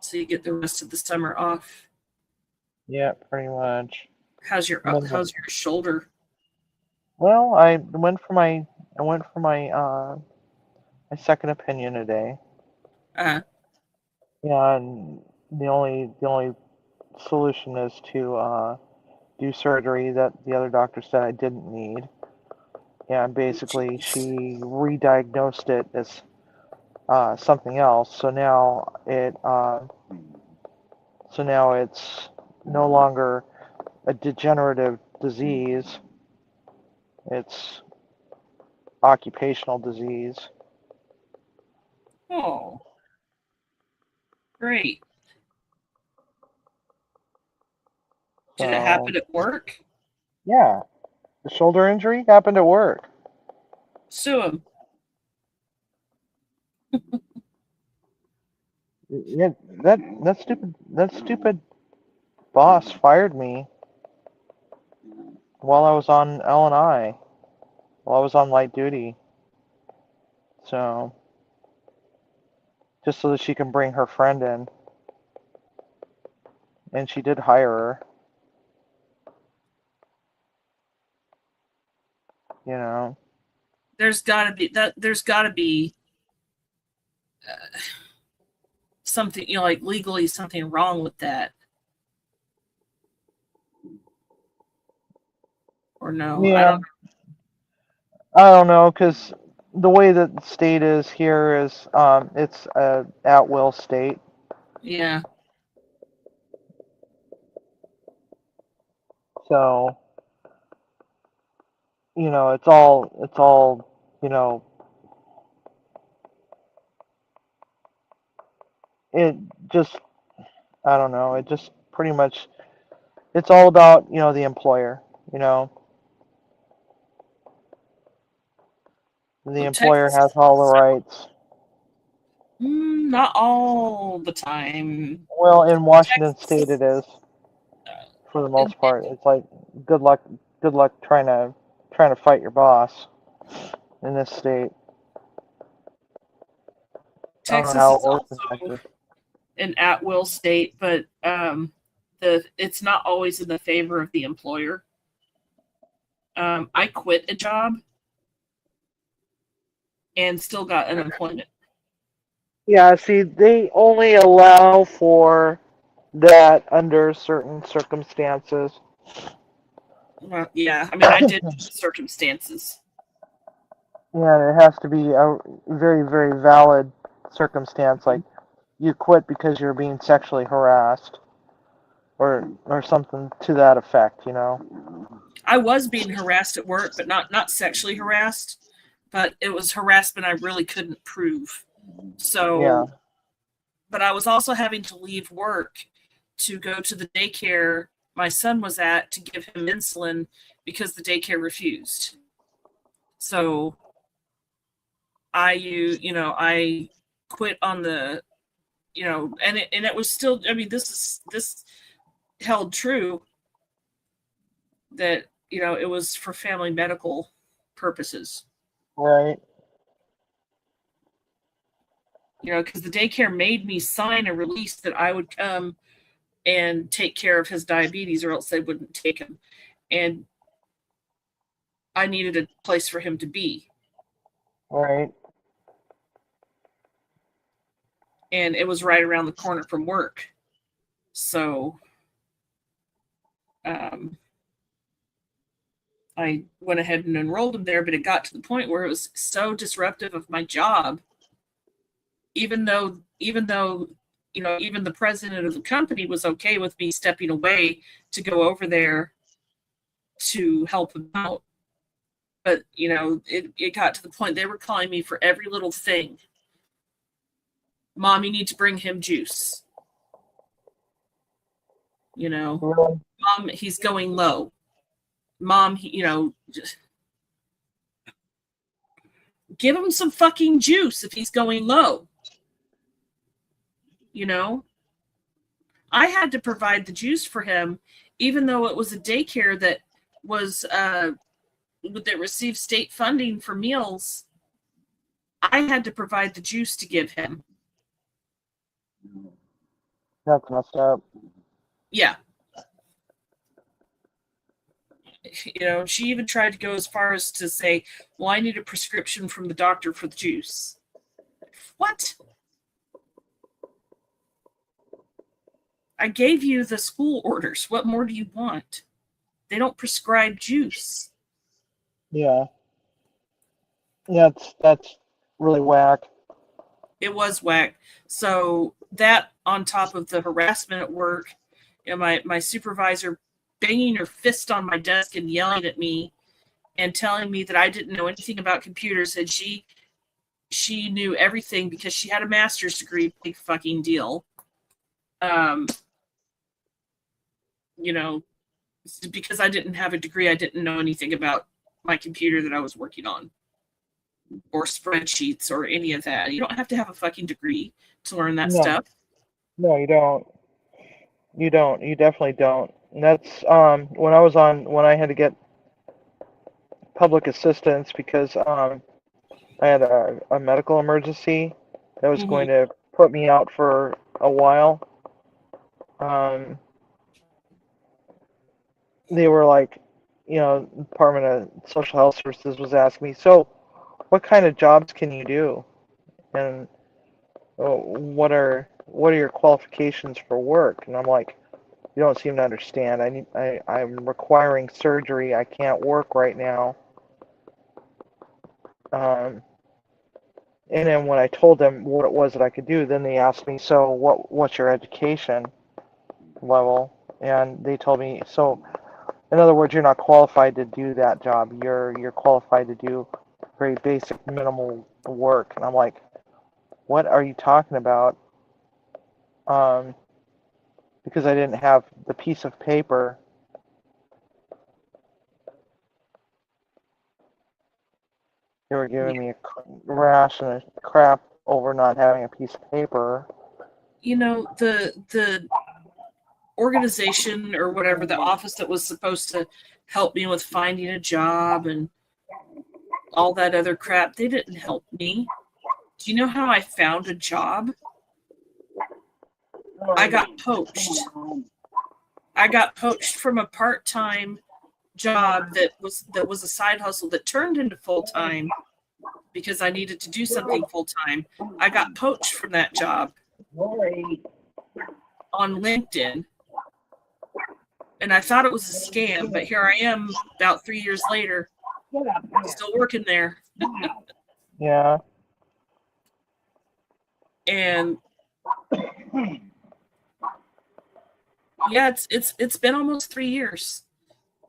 So you get the rest of the summer off. yeah, pretty much. How's your shoulder? Well, I went for my my second opinion today. Yeah, and the only solution is to do surgery that the other doctor said I didn't need. Yeah, and basically she re-diagnosed it as something else. So now it's no longer a degenerative disease. It's occupational disease. Oh, great. Did it So, happen at work? yeah, the shoulder injury happened at work. Sue him. Yeah, that stupid boss fired me while I was on L&I, while I was on light duty. So, just so that she can bring her friend in. And she did hire her. You know. There's got to be something, like legally something wrong with that. Or no, Yeah. I don't know, because the way that the state is here is it's a at-will state. Yeah. So, it's all, it just, I don't know, it just pretty much, it's all about, the employer, The employer has all the rights. Not all the time. Well, in Washington Texas- State it is, for the most part. It's like, good luck trying to fight your boss in this state. Texas I don't know how is it works also in Texas. an at-will state, but it's not always in the favor of the employer. I quit a job and still got unemployment. Yeah, see, they only allow for that under certain circumstances. Well, yeah, I mean, I did circumstances. Yeah, it has to be a very, very valid circumstance, like you quit because you're being sexually harassed, or something to that effect, I was being harassed at work, but not sexually harassed, but it was harassment I really couldn't prove. So, Yeah. But I was also having to leave work to go to the daycare my son was at to give him insulin because the daycare refused. So I quit on the, and it was still, I mean, this held true that, it was for family medical purposes. Right. Because the daycare made me sign a release that I would come and take care of his diabetes, or else they wouldn't take him. And I needed a place for him to be. Right. And it was right around the corner from work. So I went ahead and enrolled him there, but it got to the point where it was so disruptive of my job. Even though, even the president of the company was okay with me stepping away to go over there to help him out. But, it got to the point they were calling me for every little thing. Mom, you need to bring him juice. Really? Mom, he's going low. Mom, just give him some fucking juice if he's going low. I had to provide the juice for him, even though it was a daycare that was that received state funding for meals. I had to provide the juice to give him. That's messed up. Yeah. She even tried to go as far as to say, well, I need a prescription from the doctor for the juice. What? I gave you the school orders. What more do you want? They don't prescribe juice. Yeah. That's really whack. It was whack. So that, on top of the harassment at work, my supervisor banging her fist on my desk and yelling at me, and telling me that I didn't know anything about computers, and she knew everything because she had a master's degree. Big fucking deal. You know, because I didn't have a degree, I didn't know anything about my computer that I was working on, or spreadsheets, or any of that. You don't have to have a fucking degree to learn that No. stuff. No, you don't. You don't. You definitely don't. And that's when I had to get public assistance because I had a medical emergency that was Mhm. going to put me out for a while. They were like, Department of Social Health Services was asking me, so what kind of jobs can you do? And what are your qualifications for work? And I'm like, you don't seem to understand. I'm requiring surgery. I can't work right now. And then when I told them what it was that I could do, then they asked me, so what's your education level? And they told me, so in other words, you're not qualified to do that job. You're qualified to do very basic minimal work. And I'm like, what are you talking about? Because I didn't have the piece of paper. They were giving me a rash and a crap over not having a piece of paper. You know, the organization or whatever, the office that was supposed to help me with finding a job and all that other crap, they didn't help me. Do you know how I found a job? I got poached. I got poached from a part-time job that was a side hustle that turned into full-time because I needed to do something full-time. I got poached from that job on LinkedIn. And I thought it was a scam, but here I am about 3 years later, still working there. Yeah. And yeah, it's been almost 3 years.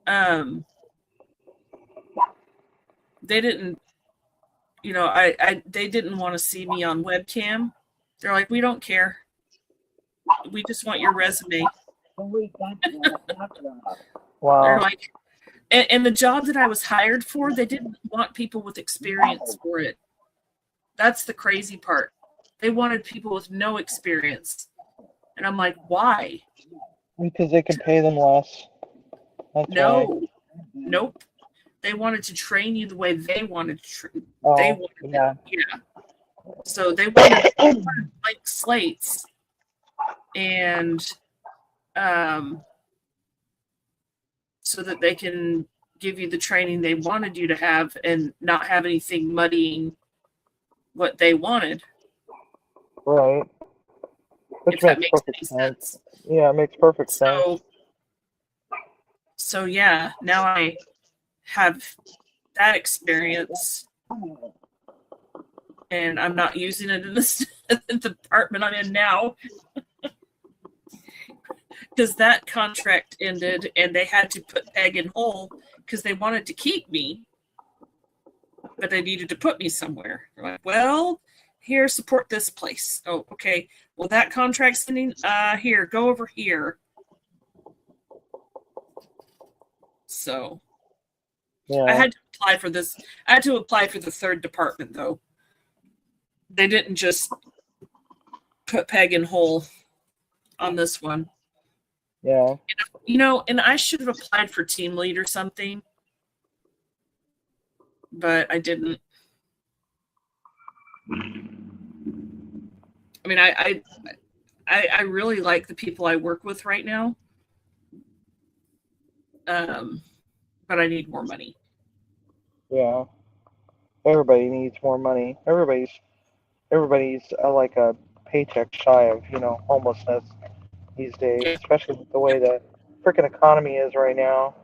They didn't, they didn't want to see me on webcam. They're like, we don't care. We just want your resume. Wow. They're like, and the job that I was hired for, they didn't want people with experience for it. That's the crazy part. They wanted people with no experience. And I'm like, why? Because they can pay them less. That's why. No. Nope. They wanted to train you the way they wanted to train. Oh, They wanted yeah. Yeah. So they wanted blank slates, and so that they can give you the training they wanted you to have and not have anything muddying what they wanted. Right. Which If that makes makes perfect any sense. sense. Yeah, it makes perfect sense. So yeah, now I have that experience, and I'm not using it in this the department I'm in now. Because that contract ended and they had to put peg in hole because they wanted to keep me, but they needed to put me somewhere. They're like, well, here, support this place. Oh, okay. Well, that contract's ending. Here, go over here. So Yeah. I had to apply for this. I had to apply for the third department, though. They didn't just put peg in hole on this one. Yeah. And I should have applied for team lead or something, but I didn't. I mean, I really like the people I work with right now, but I need more money. Yeah. Everybody needs more money. Everybody's like a paycheck shy of, homelessness these days, Yeah. especially with the way the freaking economy is right now.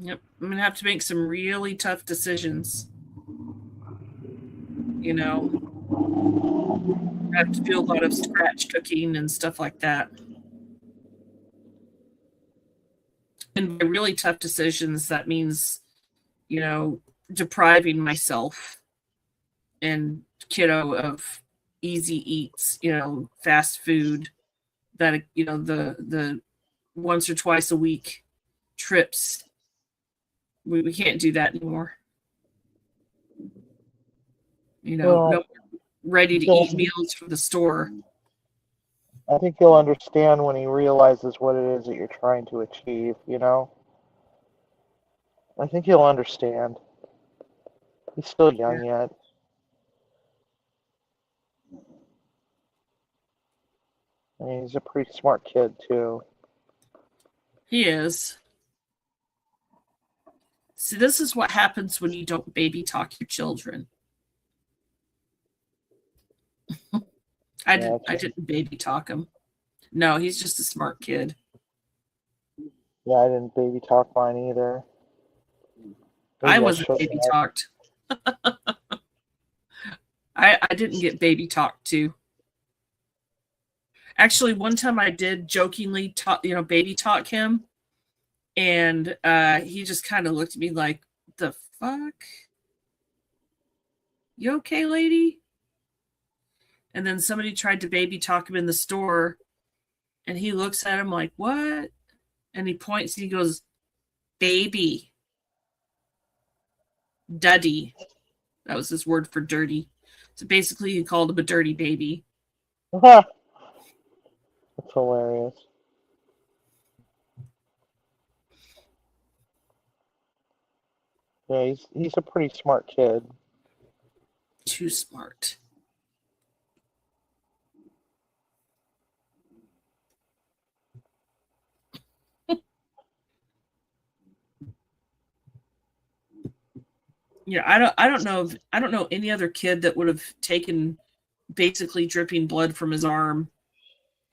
Yep, I'm gonna have to make some really tough decisions. I have to do a lot of scratch cooking and stuff like that. And by really tough decisions, that means, depriving myself and kiddo of easy eats, fast food, that, the once or twice a week trips. We can't do that anymore. Well, no ready to you'll- eat meals from the store. I think he'll understand when he realizes what it is that you're trying to achieve, I think he'll understand. He's still young yet. I mean, he's a pretty smart kid, too. He is. See, this is what happens when you don't baby talk your children. I didn't baby talk him. No, he's just a smart kid. Yeah, I didn't baby talk mine either. Maybe I wasn't should baby have. talked. I didn't get baby talked to. Actually, one time I did jokingly baby talk him, and he just kind of looked at me like, "The fuck? You okay, lady?" And then somebody tried to baby talk him in the store, and he looks at him like, "What?" And he points and he goes, "Baby." Duddy. That was his word for dirty. So basically, he called him a dirty baby. That's hilarious. Yeah, he's a pretty smart kid. Too smart. Yeah, I don't know any other kid that would have taken basically dripping blood from his arm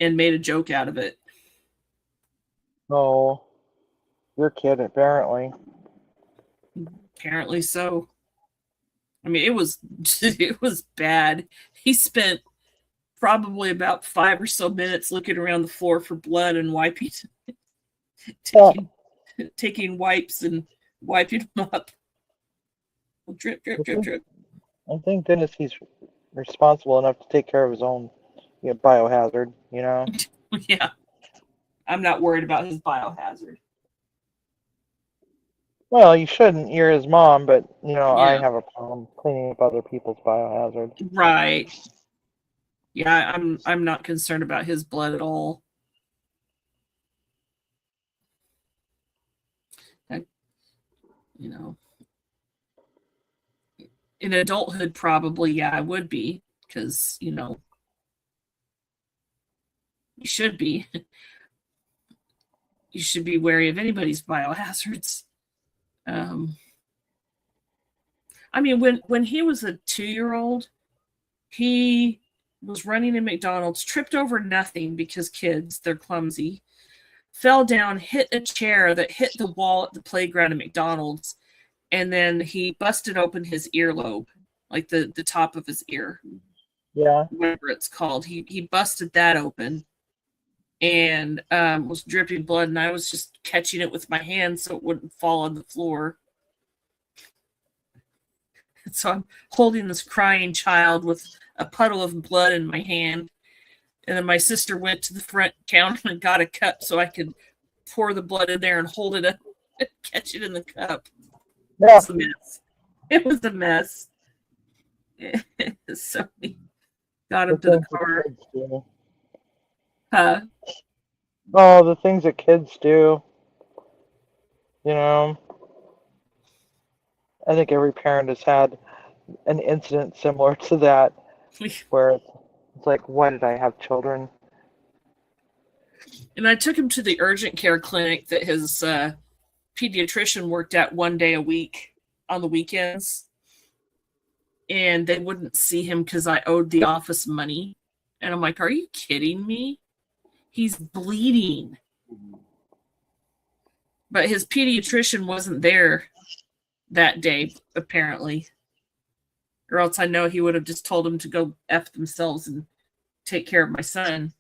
and made a joke out of it. No, your kid apparently. Apparently so. I mean, it was bad. He spent probably about 5 or so minutes looking around the floor for blood and wiping, taking wipes and wiping them up. Drip, drip, drip, drip. I thank goodness he's responsible enough to take care of his own biohazard, Yeah. I'm not worried about his biohazard. Well, you shouldn't. You're his mom, but I Yeah. have a problem cleaning up other people's biohazard. Right. Yeah, I'm not concerned about his blood at all. In adulthood, probably, yeah, I would be, because you should be. You should be wary of anybody's biohazards. I mean, when he was a 2-year-old, he was running in McDonald's, tripped over nothing because kids, they're clumsy, fell down, hit a chair that hit the wall at the playground at McDonald's, and then he busted open his earlobe, like the top of his ear. Yeah. Whatever it's called. He busted that open and was dripping blood, and I was just catching it with my hand so it wouldn't fall on the floor. And so I'm holding this crying child with a puddle of blood in my hand. And then my sister went to the front counter and got a cup so I could pour the blood in there and hold it up and catch it in the cup. Yeah. It was a mess. So we got him to the car. Oh, the things that kids do. I think every parent has had an incident similar to that, where it's like, why did I have children? And I took him to the urgent care clinic that his pediatrician worked at one day a week on the weekends. And they wouldn't see him because I owed the office money. And I'm like, are you kidding me? He's bleeding. But his pediatrician wasn't there that day, apparently. Or else I know he would have just told him to go F themselves and take care of my son.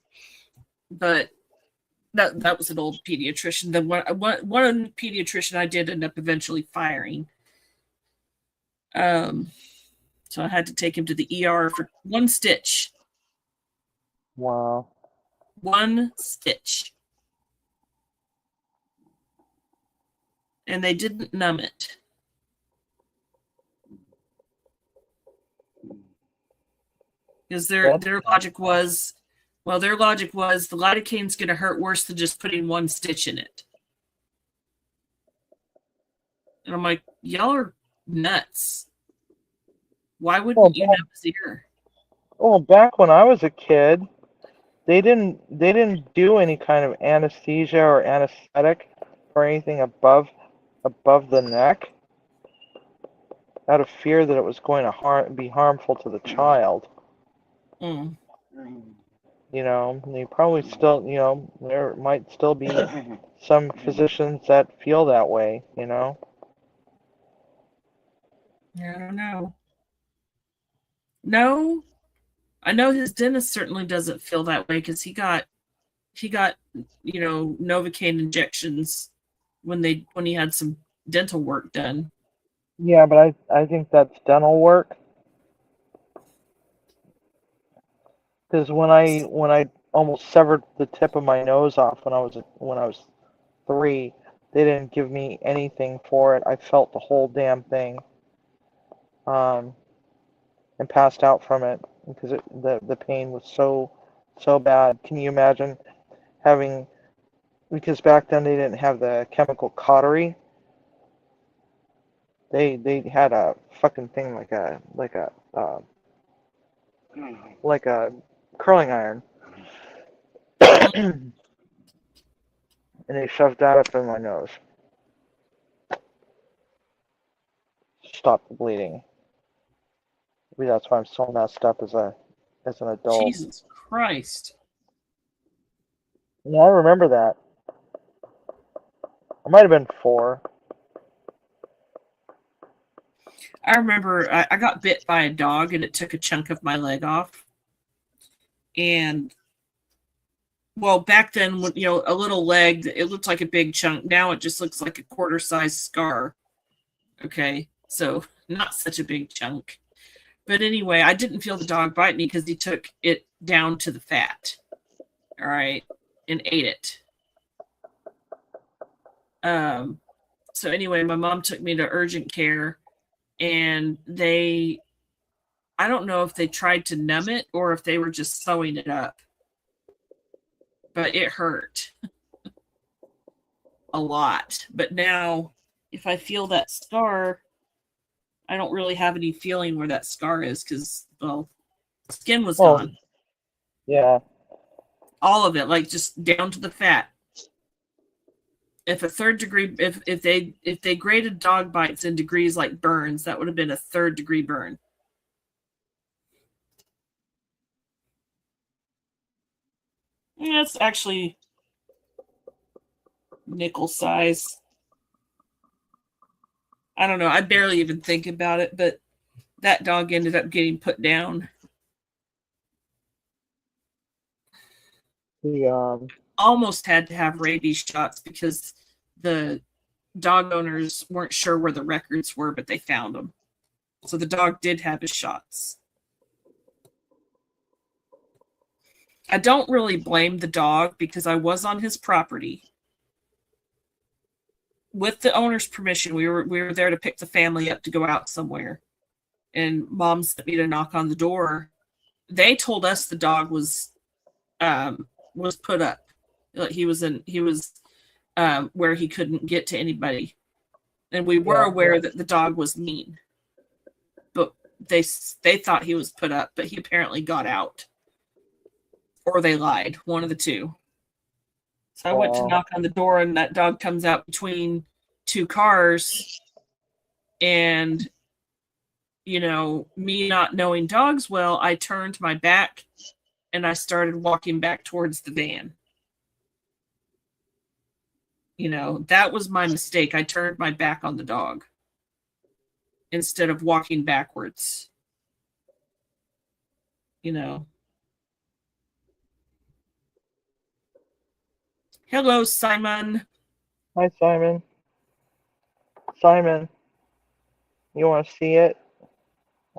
But That was an old pediatrician. Then one pediatrician I did end up eventually firing. So I had to take him to the ER for one stitch. Wow. One stitch. And they didn't numb it. Because their logic was, the lidocaine's going to hurt worse than just putting one stitch in it. And I'm like, y'all are nuts. Why wouldn't you numb his ear? Well, back when I was a kid, they didn't do any kind of anesthesia or anesthetic or anything above the neck, out of fear that it was going to be harmful to the child. Mm. You know, they probably still, you know, there might still be some physicians that feel that way, you know. I don't know. No, I know his dentist certainly doesn't feel that way because he got, you know, Novocaine injections when he had some dental work done. Yeah, but I think that's dental work. Because when I almost severed the tip of my nose off when I was 3, they didn't give me anything for it. I felt the whole damn thing, and passed out from it because the pain was so bad. Can you imagine having? Because back then they didn't have the chemical cautery. They had a fucking thing like a curling iron. And they shoved that up in my nose. Stop the bleeding. Maybe that's why I'm so messed up as an adult. Jesus Christ. Yeah, I remember that. I might have been 4. I remember I got bit by a dog and it took a chunk of my leg off. And, well, back then, you know, a little leg, it looked like a big chunk. Now it just looks like a quarter-sized scar. Okay, so not such a big chunk. But anyway, I didn't feel the dog bite me because he took it down to the fat. All right, and ate it. So anyway, my mom took me to urgent care. And I don't know if they tried to numb it or if they were just sewing it up. But it hurt a lot. But now, if I feel that scar, I don't really have any feeling where that scar is because, well, skin was gone. Yeah. All of it, like just down to the fat. If a 3rd degree, if they graded dog bites in degrees like burns, that would have been a 3rd degree burn. Yeah, it's actually nickel size. I don't know. I barely even think about it, but that dog ended up getting put down. Almost had to have rabies shots because the dog owners weren't sure where the records were, but they found them. So the dog did have his shots. I don't really blame the dog because I was on his property. With the owner's permission, we were there to pick the family up to go out somewhere. And Mom sent me to knock on the door. They told us the dog was put up. He was where he couldn't get to anybody. And we were aware that the dog was mean. But they thought he was put up, but he apparently got out. Or they lied, one of the two. So I went to knock on the door, and that dog comes out between 2 cars. And, you know, me not knowing dogs well, I turned my back and I started walking back towards the van. You know, that was my mistake. I turned my back on the dog instead of walking backwards. You know. Hello, Simon. Hi, Simon. Simon, you want to see it?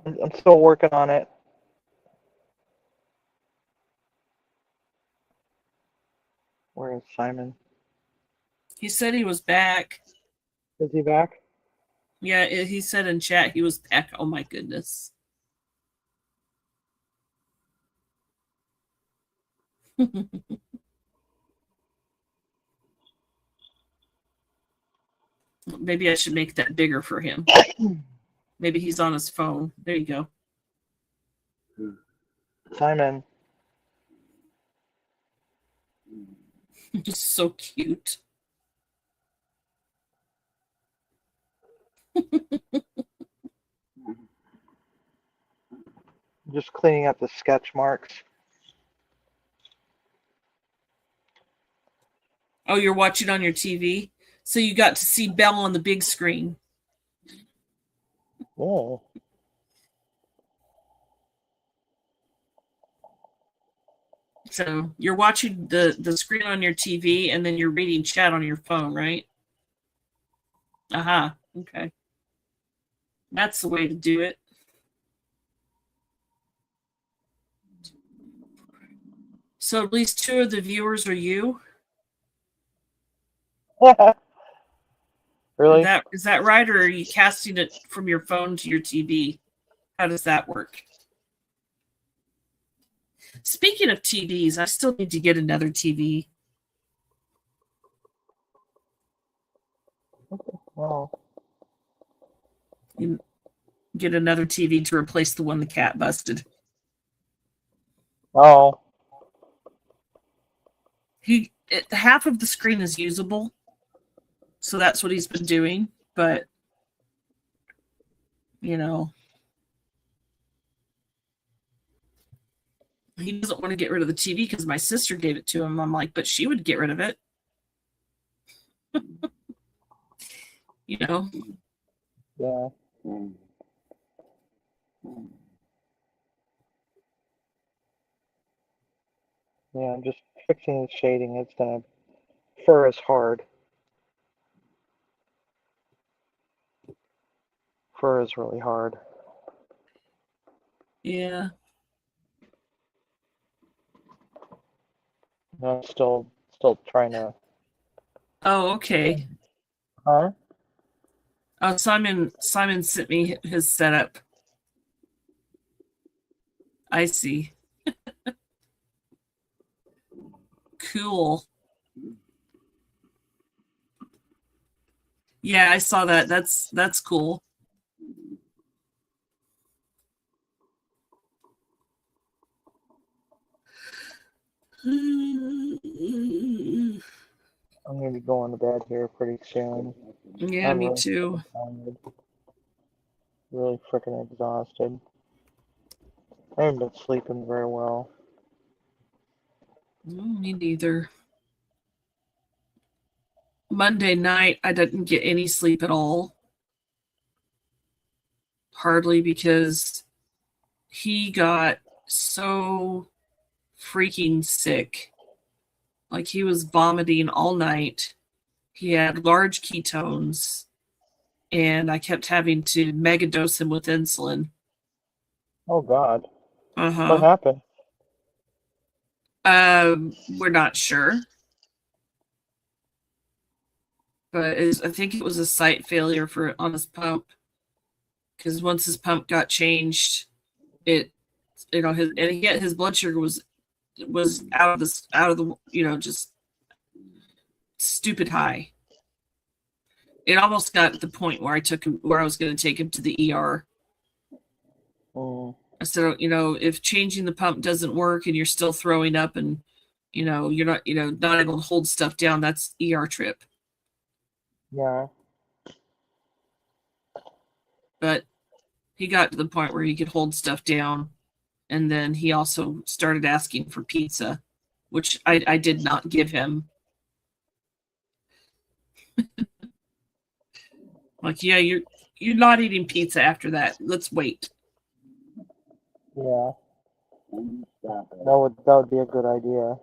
I'm still working on it. Where is Simon? He said he was back. Is he back? Yeah, he said in chat he was back. Oh my goodness. Maybe I should make that bigger for him. Maybe he's on his phone. There you go. Simon. He's so cute. Just cleaning up the sketch marks. Oh, you're watching on your TV? So you got to see Belle on the big screen. Oh. So you're watching the screen on your TV and then you're reading chat on your phone, right? Aha. Okay. That's the way to do it. So at least 2 of the viewers are you? Really? Is that right, or are you casting it from your phone to your TV? How does that work? Speaking of TVs, I still need to get another TV. Wow. Get another TV to replace the one the cat busted. Oh. Half of the screen is usable, so that's what he's been doing. But you know, he doesn't want to get rid of the TV because my sister gave it to him. I'm like, but she would get rid of it. You know. Yeah. Yeah, I'm just fixing the shading. It's gonna. Fur is hard. Fur is really hard. Yeah. I'm still trying to. Oh, okay. Huh? Oh, Simon sent me his setup. I see. Cool. Yeah, I saw that. That's cool. I'm gonna be going to bed here pretty soon. Yeah, I'm me really too. tired. Really freaking exhausted. I haven't been sleeping very well. Me neither. Monday night, I didn't get any sleep at all. Hardly, because he got so freaking sick. Like, he was vomiting all night. He had large ketones, and I kept having to megadose him with insulin. Oh God. What Uh-huh. happened? We're not sure. But I think it was a site failure on his pump. Because once his pump got changed, his blood sugar was out of the just stupid high. It almost got to the point where I was going to take him to the ER. I said, if changing the pump doesn't work and you're still throwing up and you're not able to hold stuff down, that's ER trip. Yeah. But he got to the point where he could hold stuff down, and then he also started asking for pizza, which I did not give him. Like, yeah, you're not eating pizza after that. Let's wait. Yeah. That would be a good idea.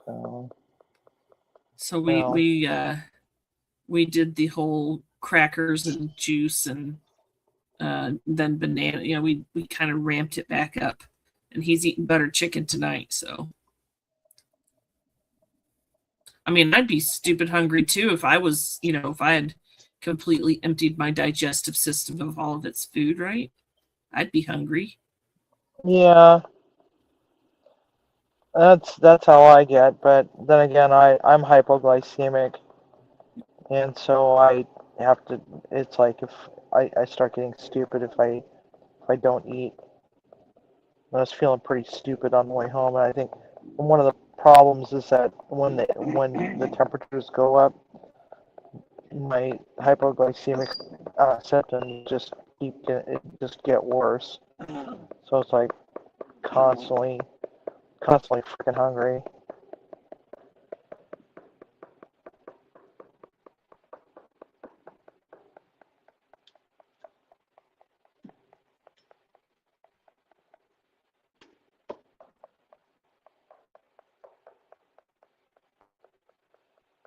So, So Well. we did the whole crackers and juice and then banana. You know, we kind of ramped it back up, and he's eating butter chicken tonight. So, I mean, I'd be stupid hungry too if I was, you know, if I had completely emptied my digestive system of all of its food. Right? I'd be hungry. yeah, that's how I get. But then again, I'm hypoglycemic, and so I have to. It's like if I start getting stupid if I don't eat. I was feeling pretty stupid on the way home, and I think one of the problems is that when the temperatures go up, my hypoglycemic symptoms just get worse. So it's like constantly freaking hungry.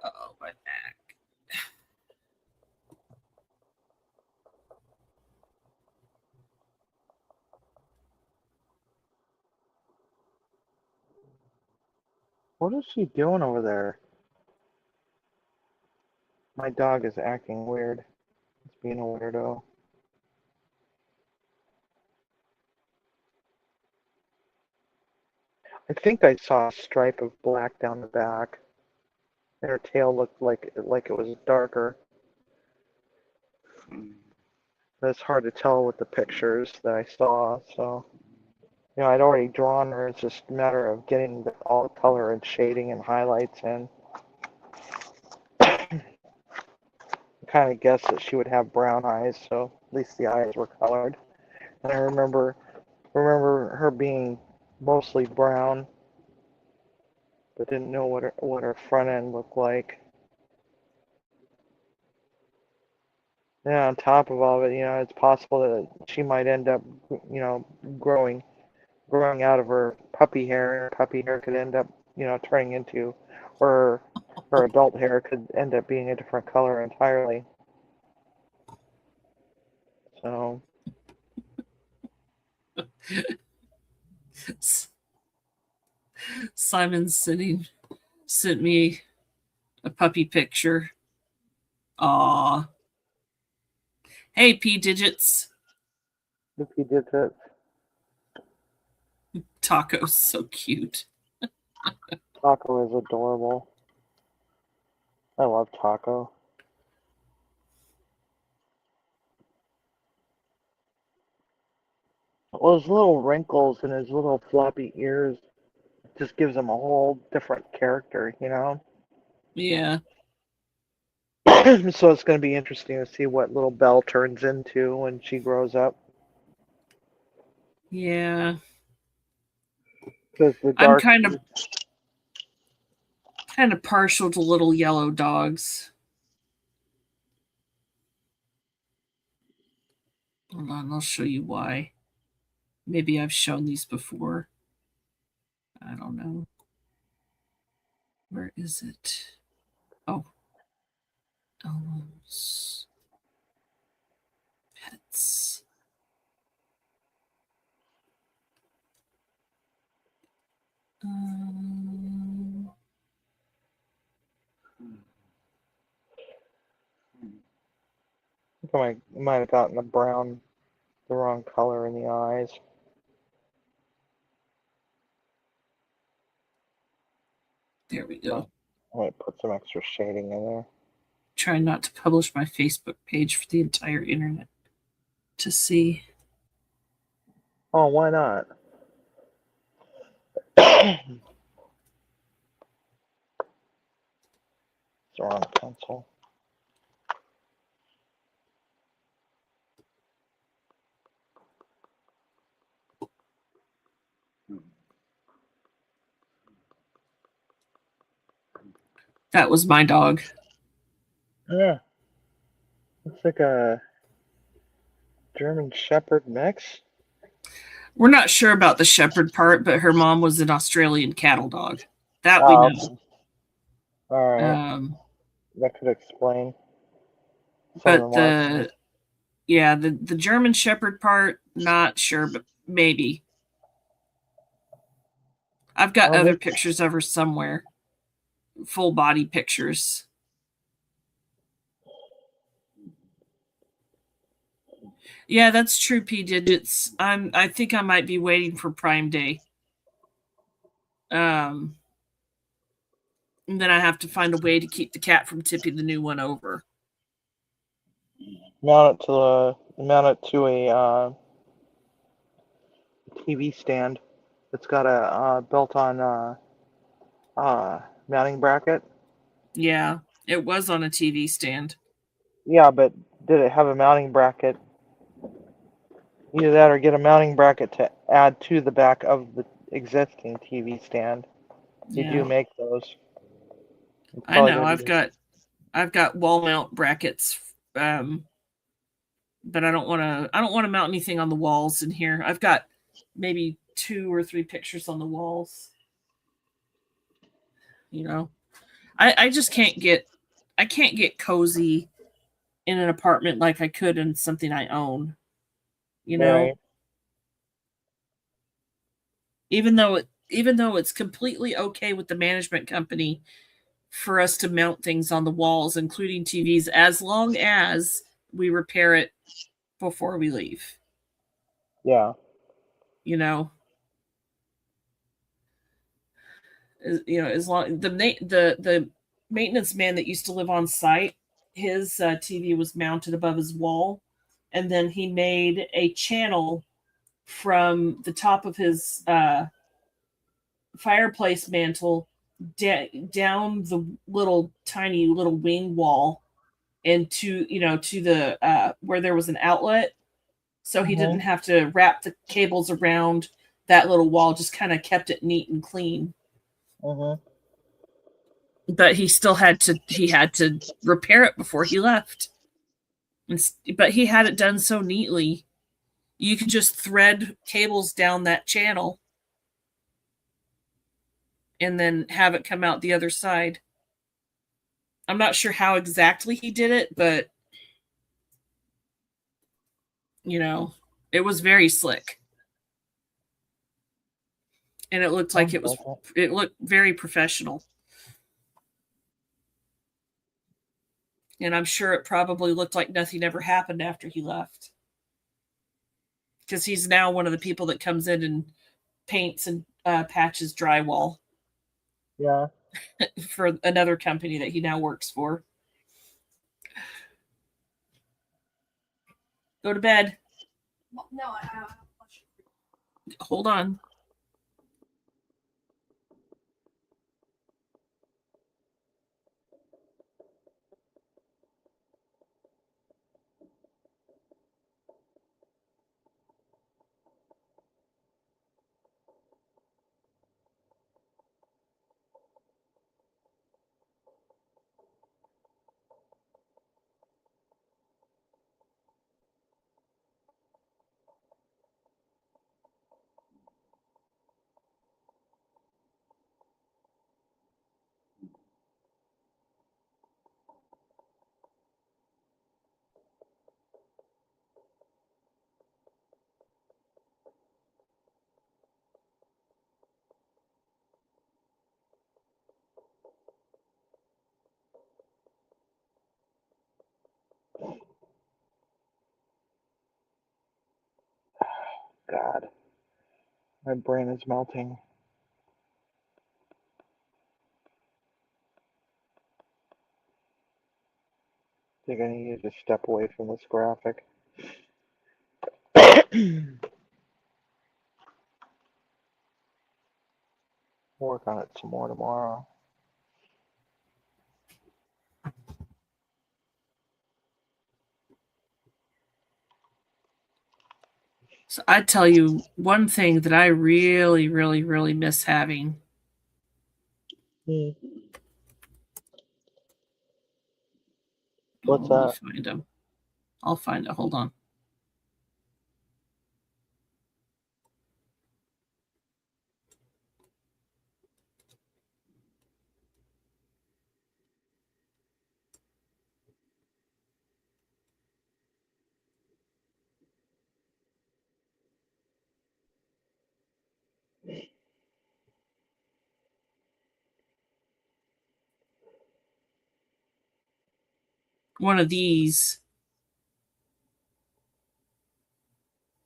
Oh, my back. What is she doing over there? My dog is acting weird. It's being a weirdo. I think I saw a stripe of black down the back. And her tail looked like it was darker. But it's hard to tell with the pictures that I saw. So, you know, I'd already drawn her. It's just a matter of getting all the color and shading and highlights in. I kind of guessed that she would have brown eyes, so at least the eyes were colored. And I remember her being mostly brown, but didn't know what her front end looked like. Yeah, on top of all of it, you know, it's possible that she might end up, you know, growing out of her puppy hair, and her puppy hair could end up, you know, turning into, or her adult hair could end up being a different color entirely. So, Simon sent me a puppy picture. Aw. Hey, P Digits. if he did it, Taco's so cute. Taco is adorable. I love Taco. Well, his little wrinkles and his little floppy ears just gives him a whole different character, you know? Yeah. So it's going to be interesting to see what little Belle turns into when she grows up. Yeah. Because the I'm dark, kind of partial to little yellow dogs. Hold on, I'll show you why. Maybe I've shown these before. I don't know. Where is it? Oh. Elmo's Pets. I might have gotten the wrong color in the eyes. There we go. I might put some extra shading in there. Trying not to publish my Facebook page for the entire internet to see. Oh, why not? It's the wrong pencil. That was my dog. Yeah. Looks like a German Shepherd mix. We're not sure about the shepherd part, but her mom was an Australian cattle dog. That we Oh, know. all right. Um, That could explain some of but the marks. the German Shepherd part, not sure, but maybe. I've got Well, other maybe- pictures of her somewhere. Full body pictures. Yeah, that's true, P Digits. I think I might be waiting for Prime Day. And then I have to find a way to keep the cat from tipping the new one over. Mount it to a TV stand. It's got a built-on mounting bracket. Yeah, it was on a TV stand. Yeah, but did it have a mounting bracket? Either that or get a mounting bracket to add to the back of the existing TV stand. They Yeah, do make those. It's I probably know. gonna I've got wall mount brackets, but I don't want to mount anything on the walls in here. I've got maybe 2 or 3 pictures on the walls. You know, I just can't get cozy in an apartment like I could in something I own. You know, Right. even though it's completely okay with the management company for us to mount things on the walls, including TVs, as long as we repair it before we leave. Yeah. You know, as long the maintenance man that used to live on site, his TV was mounted above his wall, and then he made a channel from the top of his fireplace mantle down the tiny little wing wall and to the where there was an outlet, so he didn't have to wrap the cables around that little wall, just kind of kept it neat and clean. But he had to repair it before he left. But he had it done so neatly, you could just thread cables down that channel and then have it come out the other side. I'm not sure how exactly he did it, but it was very slick. And it looked like it looked very professional. And I'm sure it probably looked like nothing ever happened after he left. Because he's now one of the people that comes in and paints and patches drywall. Yeah. For another company that he now works for. Go to bed. No, Hold on. God. My brain is melting. I think I need to step away from this graphic. Work on it some more tomorrow. So I tell you one thing that I really, really, really miss having. What's Let me that? find them. I'll find it. Hold on. one of these.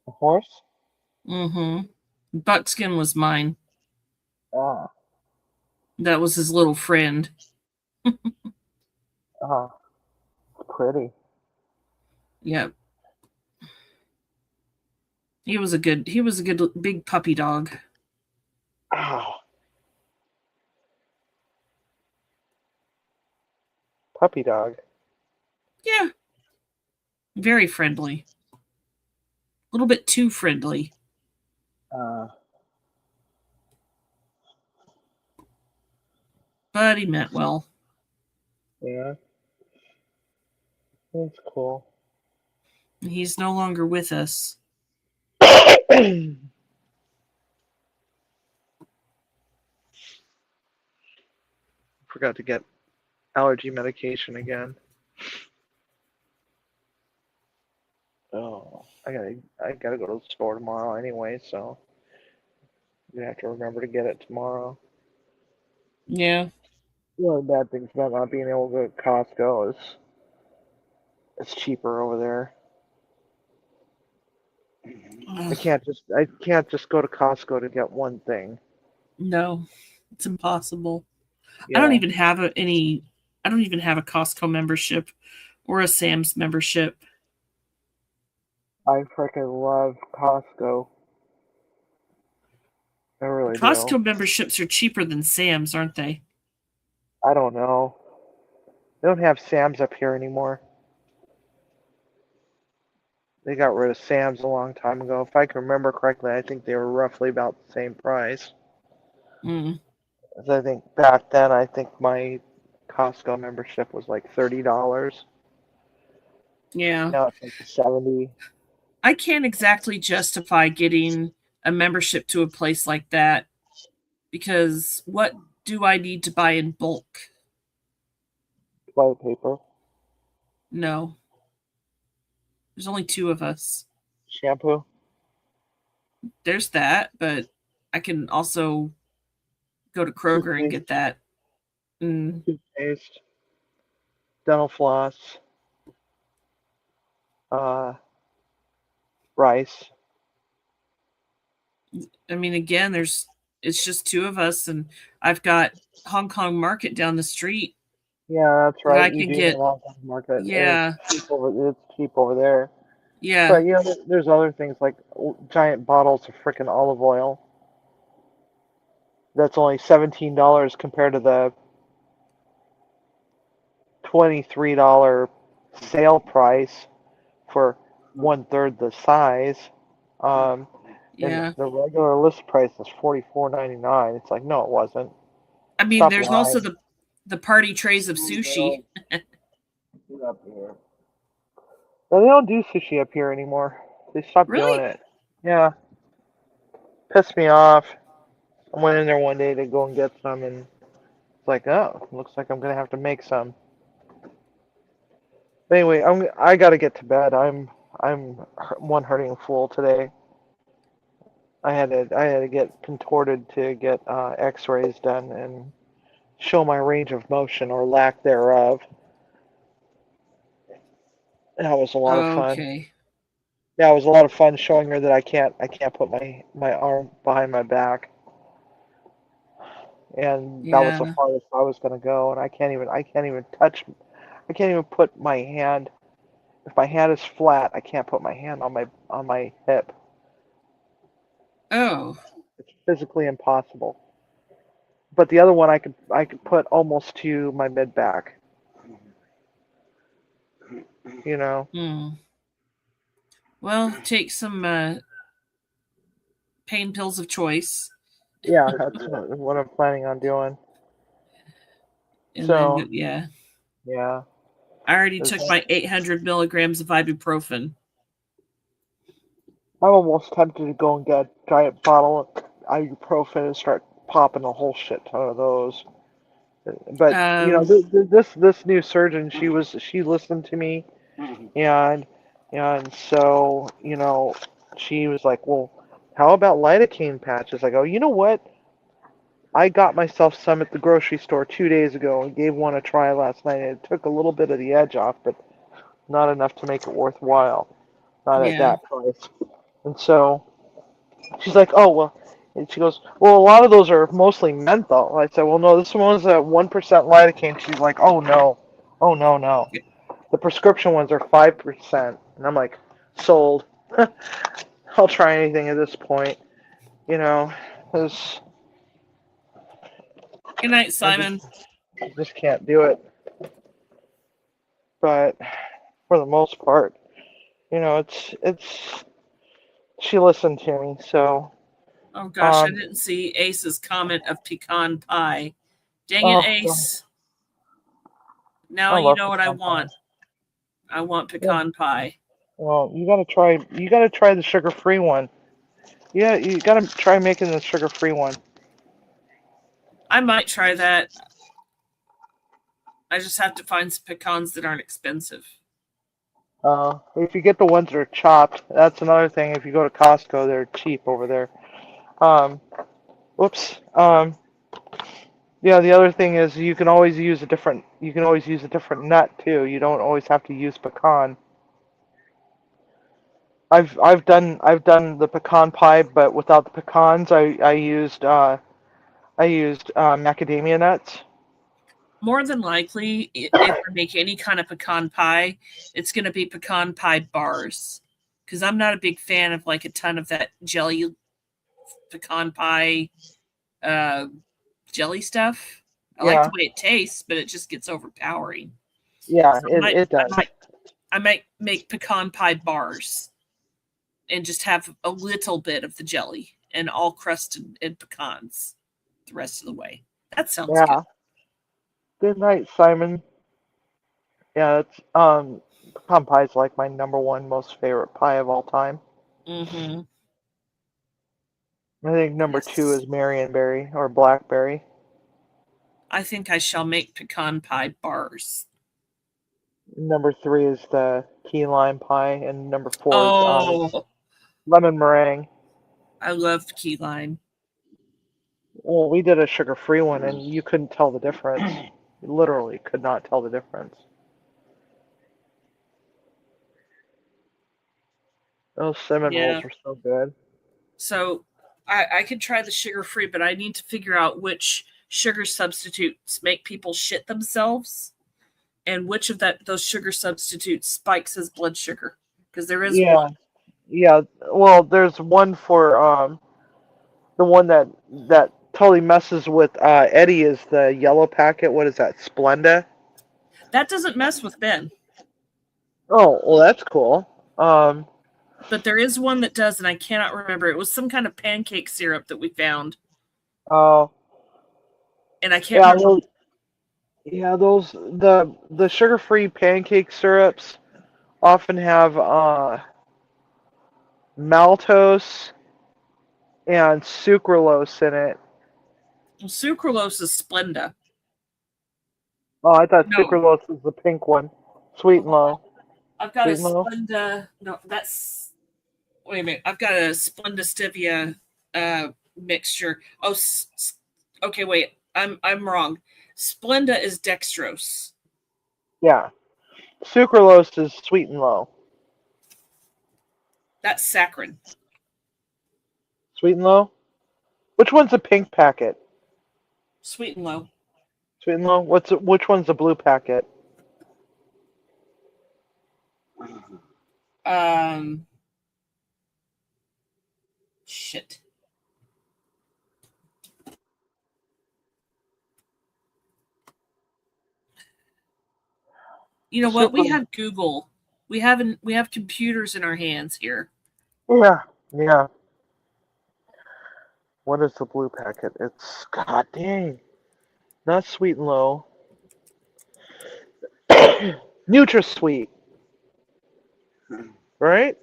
A horse? Mm-hmm. Buckskin was mine. Ah, That was his little friend. ah, pretty. Yep. He was a good big puppy dog. Ah, puppy dog. Yeah. Very friendly. A little bit too friendly. But he meant well. Yeah, that's cool. He's no longer with us. Forgot to get allergy medication again. Oh, I gotta go to the store tomorrow anyway, so you have to remember to get it tomorrow. Yeah. One of the bad things about not being able to go to Costco is it's cheaper over there. I can't just go to Costco to get one thing. No, it's impossible. Yeah. I don't even have a Costco membership or a Sam's membership. I freaking love Costco. I really Costco do. memberships are cheaper than Sam's, aren't they? I don't know. They don't have Sam's up here anymore. They got rid of Sam's a long time ago. If I can remember correctly, I think they were roughly about the same price. Mm, As I think back then, I think my Costco membership was like $30. yeah. Now it's like 70. I can't exactly justify getting a membership to a place like that because what do I need to buy in bulk? Toilet paper, No. There's only 2 of us. shampoo. There's that, but I can also go to Kroger and get that. Mm, Toothpaste, dental floss, rice. I mean, again, it's just 2 of us, and I've got Hong Kong Market down the street Yeah, that's that I right. You can do get. have a Hong Kong market. And Yeah, it's cheap over there. yeah, But you know, there's other things like giant bottles of freaking olive oil. That's only $17 compared to the $23 sale price for 1/3 the size. Um, and yeah. the regular list price is $44.99. It's like, no, it wasn't. I mean, Stop there's also lying. the party trays of sushi. Get up here. No, they don't do sushi up here anymore. They stopped doing Really? it. Yeah, pissed me off. I went in there one day to go and get some, and it's like, oh, looks like I'm gonna have to make some. But anyway, I gotta get to bed. I'm one hurting fool today. I had to get contorted to get X-rays done and show my range of motion or lack thereof. That was a lot of fun. Okay. Yeah, it was a lot of fun showing her that I can't put my arm behind my back, and that was the Yeah. farthest I was gonna go. And I can't even put my hand. If my hand is flat, I can't put my hand on my hip. Oh, It's physically impossible. But the other one I could put almost to my mid back. You know. hmm. Well, take some pain pills of choice, Yeah, that's what I'm planning on doing. and then So yeah. yeah, I already there's took my 800 milligrams of ibuprofen. I'm almost tempted to go and get a giant bottle of ibuprofen and start popping a whole shit ton of those. But you know, Um, this new surgeon, she listened to me, and so she was like, well, how about lidocaine patches? I go, you know what? I got myself some at the grocery store 2 days ago and gave one a try last night. It took a little bit of the edge off, but not enough to make it worthwhile. Not at Yeah. that price. And so she's like, "Oh well," and she goes, "Well, a lot of those are mostly menthol." I said, "Well, no, this one's at 1% lidocaine." She's like, "Oh no, oh no, no. The prescription ones are 5%." And I'm like, "Sold." I'll try anything at this point, you know, because Good night, I Simon. just can't do it. But for the most part, it's she listened to me, so Oh gosh, I um didn't see Ace's comment of pecan pie. Dang it, oh Ace. I Now you love know what I pecan pie. want. I want Yeah. pecan pie. Well, you gotta try the sugar-free one. Yeah, you gotta try making the sugar-free one. I might try that. I just have to find some pecans that aren't expensive. If you get the ones that are chopped, that's another thing. If you go to Costco, they're cheap over there. Um, whoops. Yeah, the other thing is you can always use a different nut too. You don't always have to use pecan. I've done the pecan pie, but without the pecans, I used macadamia nuts. More than likely, if I make any kind of pecan pie, it's going to be pecan pie bars. Because I'm not a big fan of like a ton of that jelly pecan pie uh, jelly stuff. I like the Yeah, way it tastes, but it just gets overpowering. yeah, So it does. I might make pecan pie bars and just have a little bit of the jelly and all crusted in pecans the rest of the way. That sounds good. Yeah. Good night, Simon. Yeah, it's pecan pie is like my number one most favorite pie of all time. Mm-hmm. I think number two Yes. is Marionberry or Blackberry. I think I shall make pecan pie bars. Number three is the key lime pie, and number four is Oh, lemon meringue. I love key lime. Well, we did a sugar-free one, and you couldn't tell the difference. You literally could not tell the difference. Those cinnamon rolls Yeah. were so good. So I could try the sugar free, but I need to figure out which sugar substitutes make people shit themselves and which of those sugar substitutes spikes his blood sugar. Because there is one. Yeah, yeah. Well, there's one for the one that totally messes with Eddie is the yellow packet. What is that? Splenda. That doesn't mess with Ben. Oh, well, that's cool. But there is one that does, and I cannot remember. It was some kind of pancake syrup that we found, Oh, and I can't yeah. remember. Those the sugar-free pancake syrups often have maltose and sucralose in it. Well, sucralose is Splenda. Oh, I thought No, sucralose was the pink one. Sweet and low. I've got a Sweet and low. Splenda. No, that's wait a minute. I've got a Splenda stevia mixture. Oh, okay. Wait, I'm wrong. Splenda is dextrose. Yeah. Sucralose is sweet and low. That's saccharin. Sweet and low? Which one's the pink packet? Sweet and low. Sweet and low? Which one's the blue packet? Um, shit. You know what? Super. We have Google. We have computers in our hands here. Yeah. Yeah. What is the blue packet? It's god dang. Not sweet and low. NutraSweet, right?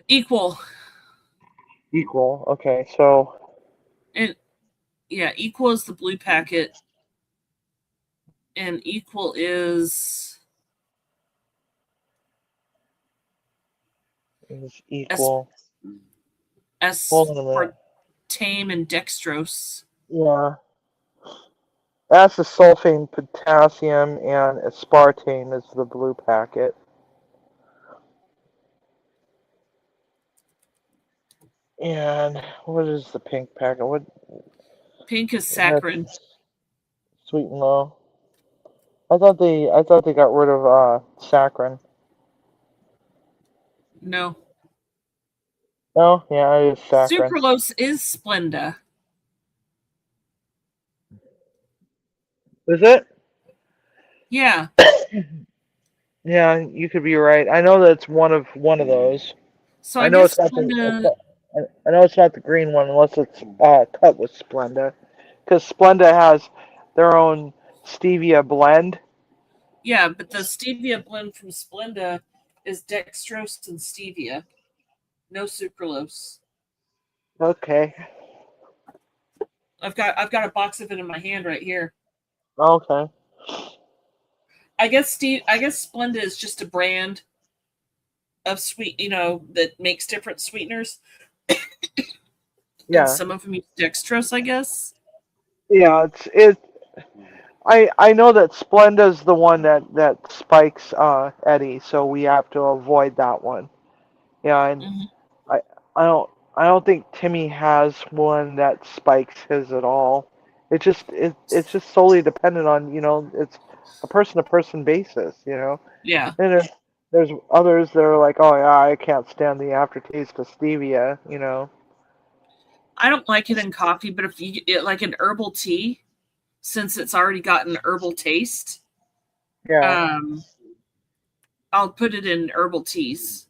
Equal. Equal. Okay, so And yeah, equal is the blue packet. And equal is it's equal. S Hold on a minute. for tame and dextrose. Yeah. Acesulfame, potassium, and aspartame is the blue packet. And what is the pink packet? What Pink is has saccharin. sweet and low? I thought they got rid of saccharin. No. No, yeah, it is saccharin. Sucralose is Splenda. Is it? Yeah. Yeah, you could be right. I know that it's one of those. So I I know guess it's not Splenda. I know it's not the green one unless it's cut with Splenda, because Splenda has their own stevia blend. Yeah, but the stevia blend from Splenda is dextrose and stevia. No sucralose. Okay. I've got a box of it in my hand right here. Okay. I guess Splenda is just a brand of sweet, that makes different sweeteners, and Yeah. some of them use dextrose, I guess. Yeah. I know that Splenda's the one that spikes Eddie, so we have to avoid that one. Yeah, and Hmm. I I don't think Timmy has one that spikes his at all. It's just solely dependent on, it's a person to person basis. Yeah, And there's others that are like, oh yeah, I can't stand the aftertaste of stevia. I don't like it in coffee, but if you get it like an herbal tea, since it's already got an herbal taste, Yeah. um, I'll put it in herbal teas.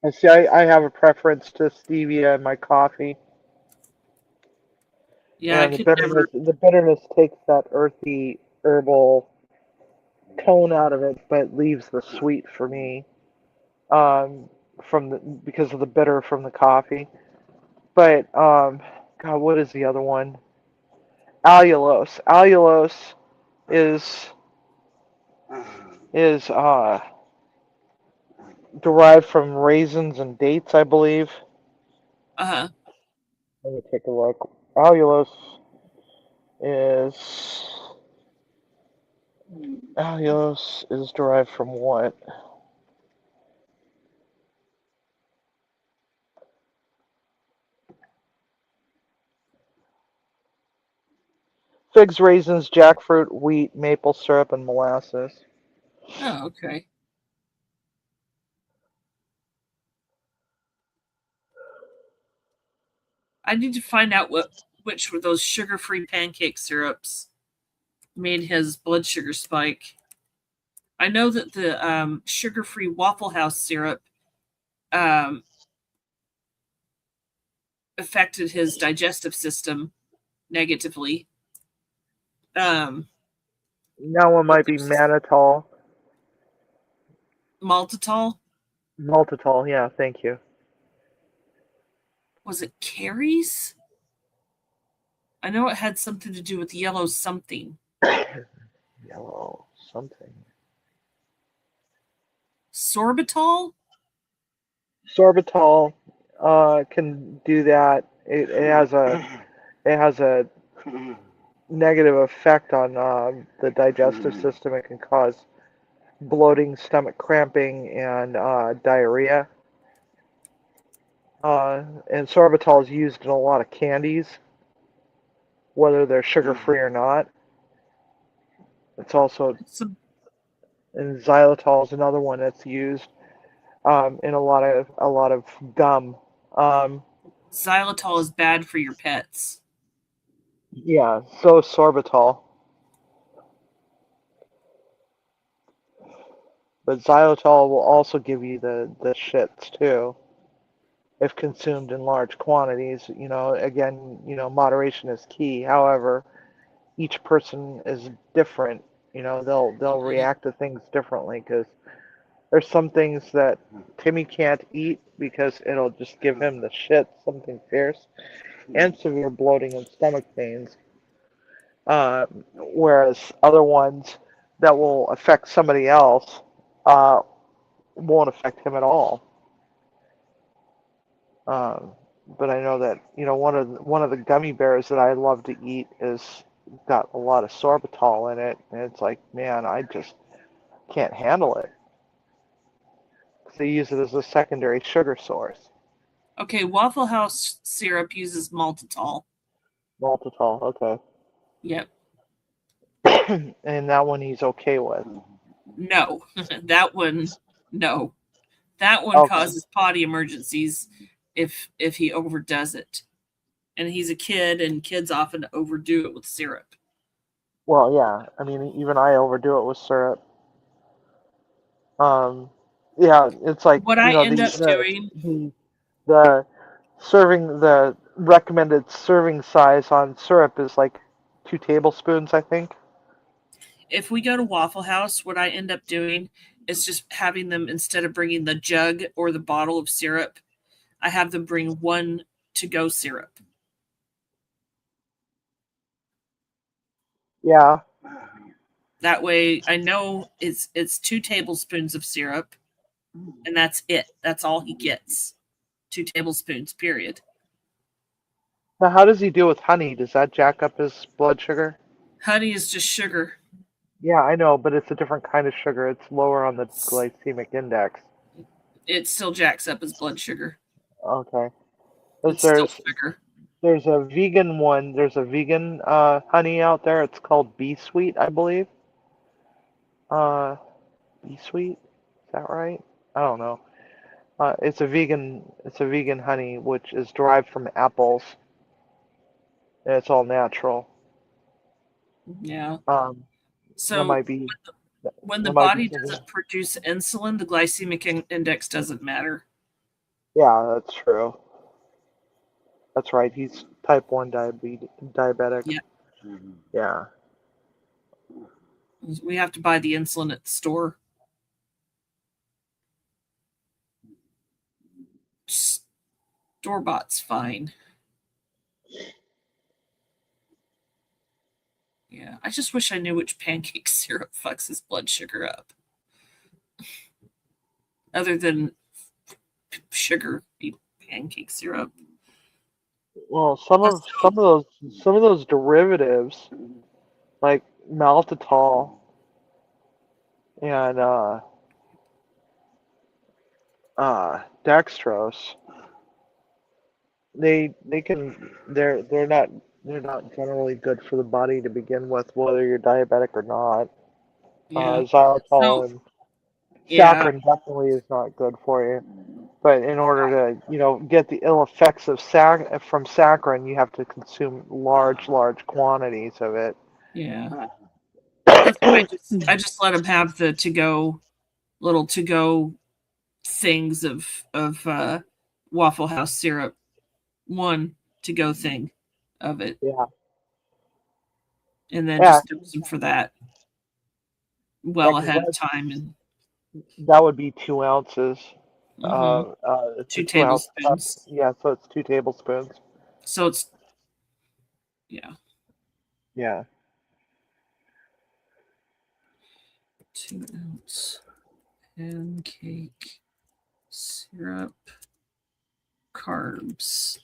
I see. I have a preference to stevia in my coffee, Yeah, I and the could bitterness never. the bitterness takes that earthy herbal tone out of it, but leaves the sweet for me. Because of the bitter from the coffee. But God, what is the other one? Allulose. Allulose is is derived from raisins and dates, I believe. Uh huh. Let me take a look. Is allulose is derived from what? Figs, raisins, jackfruit, wheat, maple syrup, and molasses. Oh, okay. I need to find out which were those sugar-free pancake syrups made his blood sugar spike. I know that the sugar-free Waffle House syrup um, affected his digestive system negatively. Um, That one but might be there's mannitol. maltitol. Maltitol, yeah, thank you. Was it Carrie's? I know it had something to do with yellow something. Yellow something. Sorbitol? Sorbitol can do that. It has a negative effect on the digestive system. It can cause bloating, stomach cramping, and diarrhea. And sorbitol is used in a lot of candies, whether they're sugar free or not. It's also Some and xylitol is another one that's used in a lot of gum. Um, xylitol is bad for your pets. yeah, so is sorbitol, but xylitol will also give you the shits too if consumed in large quantities. Again, moderation is key. However, each person is different. They'll Mhm. react to things differently because there's some things that Timmy can't eat because it'll just give him the shit, something fierce, and severe bloating and stomach pains. Whereas other ones that will affect somebody else uh, won't affect him at all. Um, but I know that one of the gummy bears that I love to eat is got a lot of sorbitol in it, and it's like, man, I just can't handle it. 'Cause they use it as a secondary sugar source. Okay, Waffle House syrup uses maltitol. Maltitol, okay. Yep. And that one he's okay with. No, that one, no. That one Okay. causes potty emergencies if he overdoes it. And he's a kid, and kids often overdo it with syrup. Well, yeah. I mean, even I overdo it with syrup. Yeah, it's like, What I end up doing, the serving the recommended serving size on syrup is like 2 tablespoons, I think. if we go to Waffle House, what I end up doing is just having them, instead of bringing the jug or the bottle of syrup, I have them bring one to-go syrup. Yeah. That way I know it's 2 tablespoons of syrup, and that's it. That's all he gets. 2 tablespoons, period. Now, how does he deal with honey? Does that jack up his blood sugar? Honey is just sugar. Yeah, I know, but it's a different kind of sugar. It's lower on the glycemic index. It still jacks up his blood sugar. Okay. It's still sugar. There's a vegan one. There's a vegan honey out there. It's called Bee Sweet, I believe. Bee Sweet? Is that right? I don't know. It's a vegan honey which is derived from apples, and it's all natural. Yeah. That So might be when the that might body be something. doesn't produce insulin, the glycemic index doesn't matter. Yeah, that's true. That's right. He's type 1 diabetic. Yeah. Yeah. We have to buy the insulin at the store. Store-bought's fine. Yeah, I just wish I knew which pancake syrup fucks his blood sugar up. Other than sugar, pancake syrup. Well, some of those derivatives, like maltitol and dextrose, they're not generally good for the body to begin with, whether you're diabetic or not. Yeah. Xylitol So, and yeah. saccharin definitely is not good for you. But in order to, get the ill effects of from saccharin, you have to consume large quantities of it. Yeah. That's why I just let him have the little to-go things of Waffle House syrup. One to-go thing of it. Yeah. And then Yeah. just dose him for that well ahead of time. And that would be 2 ounces. Mhm. It's 2 a 2-ounce cup. tablespoons. Yeah, so it's 2 tablespoons. So it's, yeah, Yeah. 2-ounce pancake syrup carbs.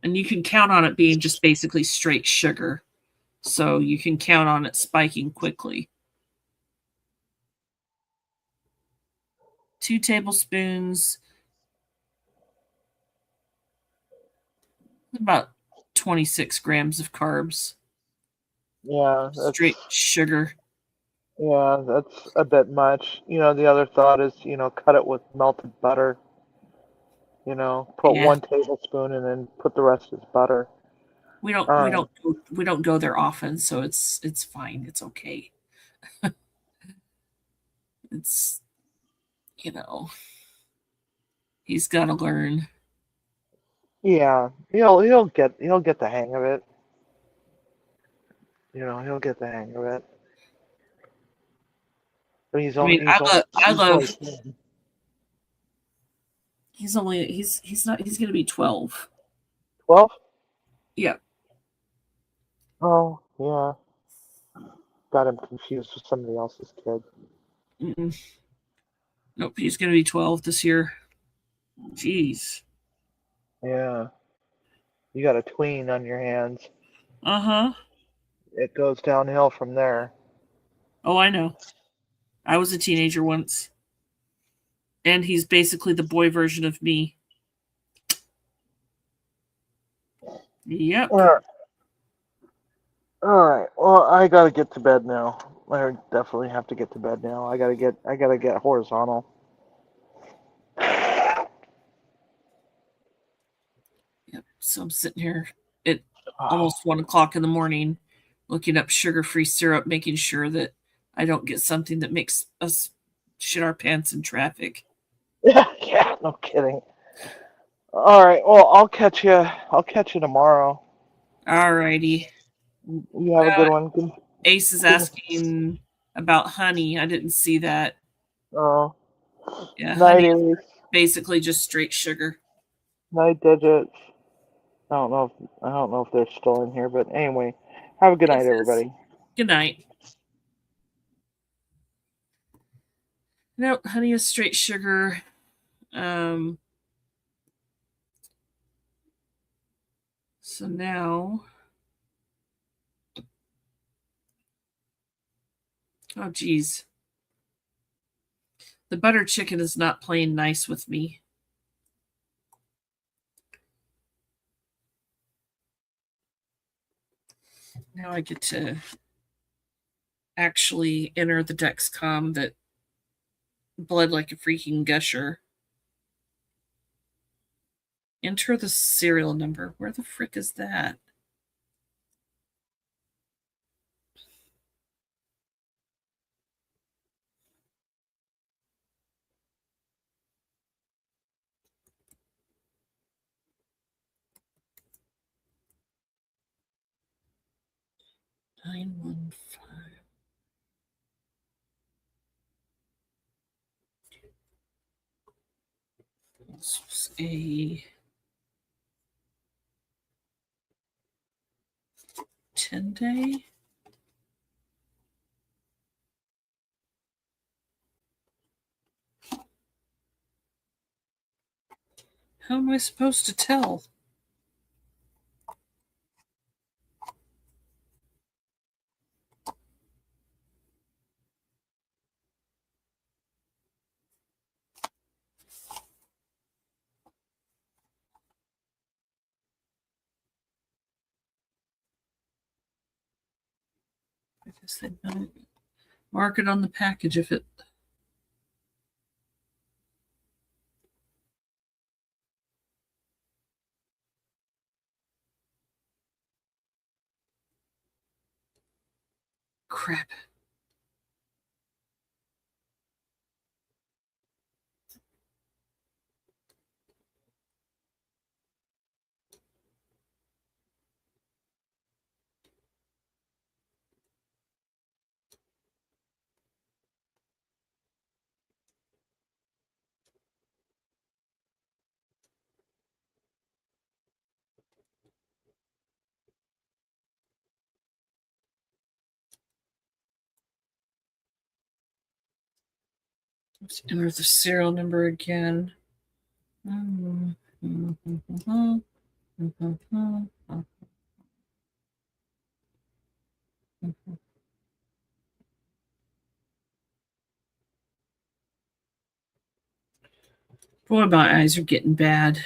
And you can count on it being just basically straight sugar. So you can count on it spiking quickly. 2 tablespoons, about 26 grams of carbs. Yeah, Straight sugar. Yeah, that's a bit much. The other thought is, cut it with melted butter. Put Yeah. 1 tablespoon and then put the rest as butter. We don't go there often, so it's fine. It's okay. It's, he's got to learn. Yeah, he'll get the hang of it. He'll get the hang of it. But he's I only mean, he's I only love. 10. He's going to be 12. 12? Yeah. Oh, yeah. Got him confused with somebody else's kid. Nope, he's going to be 12 this year. Jeez. Yeah. You got a tween on your hands. Uh-huh. It goes downhill from there. Oh, I know. I was a teenager once. And he's basically the boy version of me. Yep. All right. Well, I gotta get to bed now. I definitely have to get to bed now. I gotta get horizontal. Yep. So I'm sitting here at almost 1 o'clock in the morning looking up sugar-free syrup, making sure that I don't get something that makes us shit our pants in traffic. Yeah, no kidding. All right. Well, I'll catch you. I'll catch you tomorrow. Alrighty. You have a good one. Good. Ace is Good. asking about honey. I didn't see that. Oh, Yeah, night honey is Ace. basically just straight sugar. Night digits. I don't know if they're still in here, but anyway, have a good night, Ace is. everybody. Good night. No, honey is straight sugar. Um, so now, oh geez, the butter chicken is not playing nice with me. Now I get to actually enter the Dexcom that bled like a freaking gusher. Enter the serial number. Where the frick is that? Nine one five. This was a 10-day. How am I supposed to tell? I guess they don't mark it on the package if it. Crap. Let's enter the serial number again. Boy, my eyes are getting bad.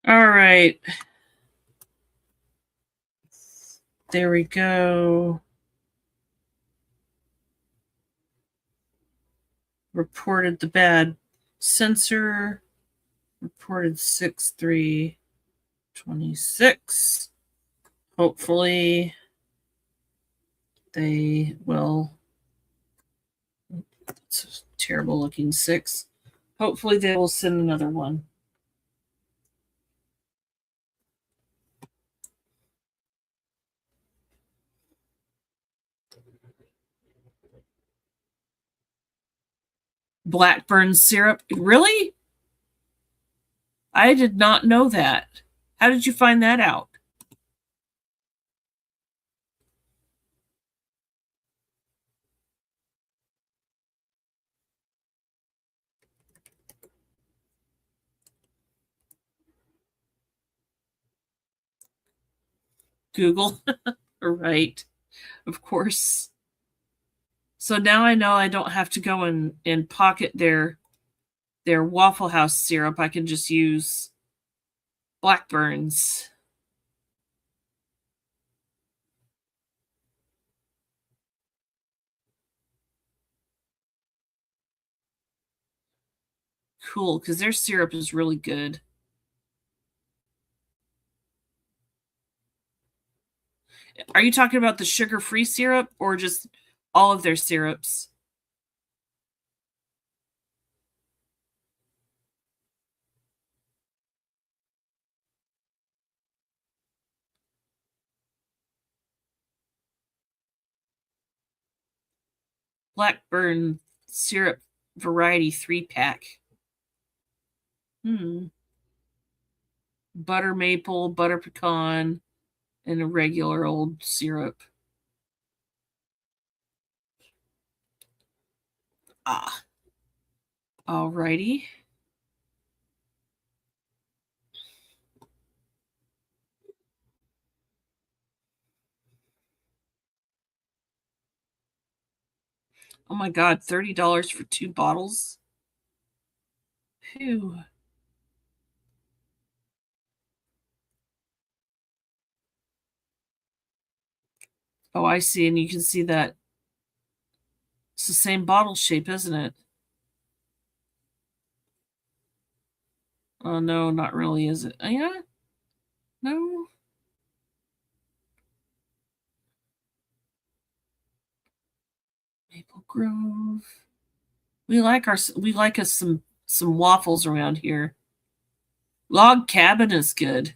All right. There we go. Reported the bad sensor. Reported 6/3/26. Hopefully they will. It's a terrible looking 6. Hopefully they will send another one. Blackburn syrup. Really? I did not know that. How did you find that out? Google. Right. Of course. So now I know I don't have to go and pocket their Waffle House syrup. I can just use Blackburn's. Cool, because their syrup is really good. Are you talking about the sugar-free syrup or just all of their syrups? Blackburn syrup variety 3-pack. Butter maple, butter pecan, and a regular old syrup. Alrighty. Oh my God, $30 for 2 bottles? Phew. Oh, I see, and you can see that it's the same bottle shape, isn't it? Oh, no, not really, is it? Yeah? No? Maple Grove. We like us some waffles around here. Log Cabin is good.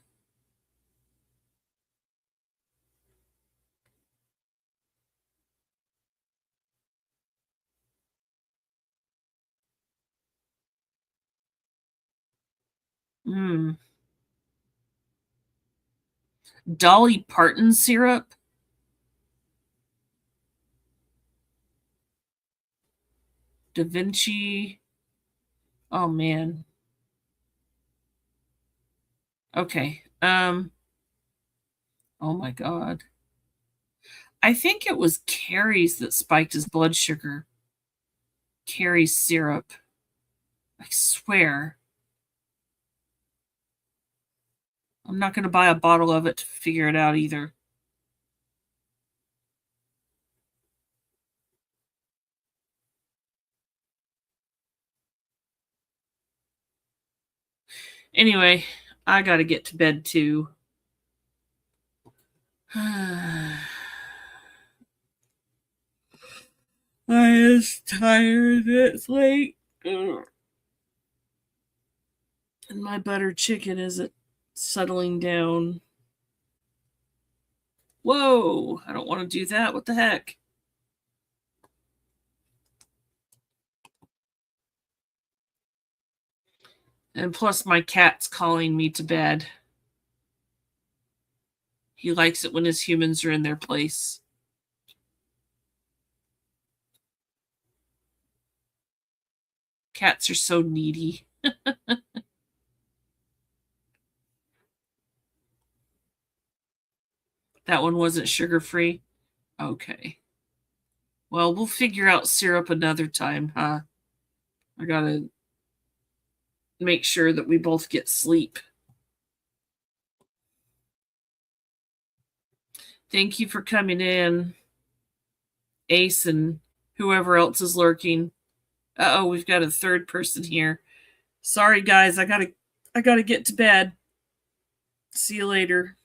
Dolly Parton syrup. Da Vinci. Oh man. Okay. Oh my God. I think it was Carrie's that spiked his blood sugar. Carrie's syrup. I swear. I'm not going to buy a bottle of it to figure it out either. Anyway, I got to get to bed too. I am tired. It's late. And my butter chicken isn't settling down. Whoa, I don't want to do that. What the heck? And plus, my cat's calling me to bed. He likes it when his humans are in their place. Cats are so needy. That one wasn't sugar-free? Okay. Well, we'll figure out syrup another time, huh? I gotta make sure that we both get sleep. Thank you for coming in, Ace and whoever else is lurking. Uh-oh, we've got a third person here. Sorry, guys. I gotta get to bed. See you later.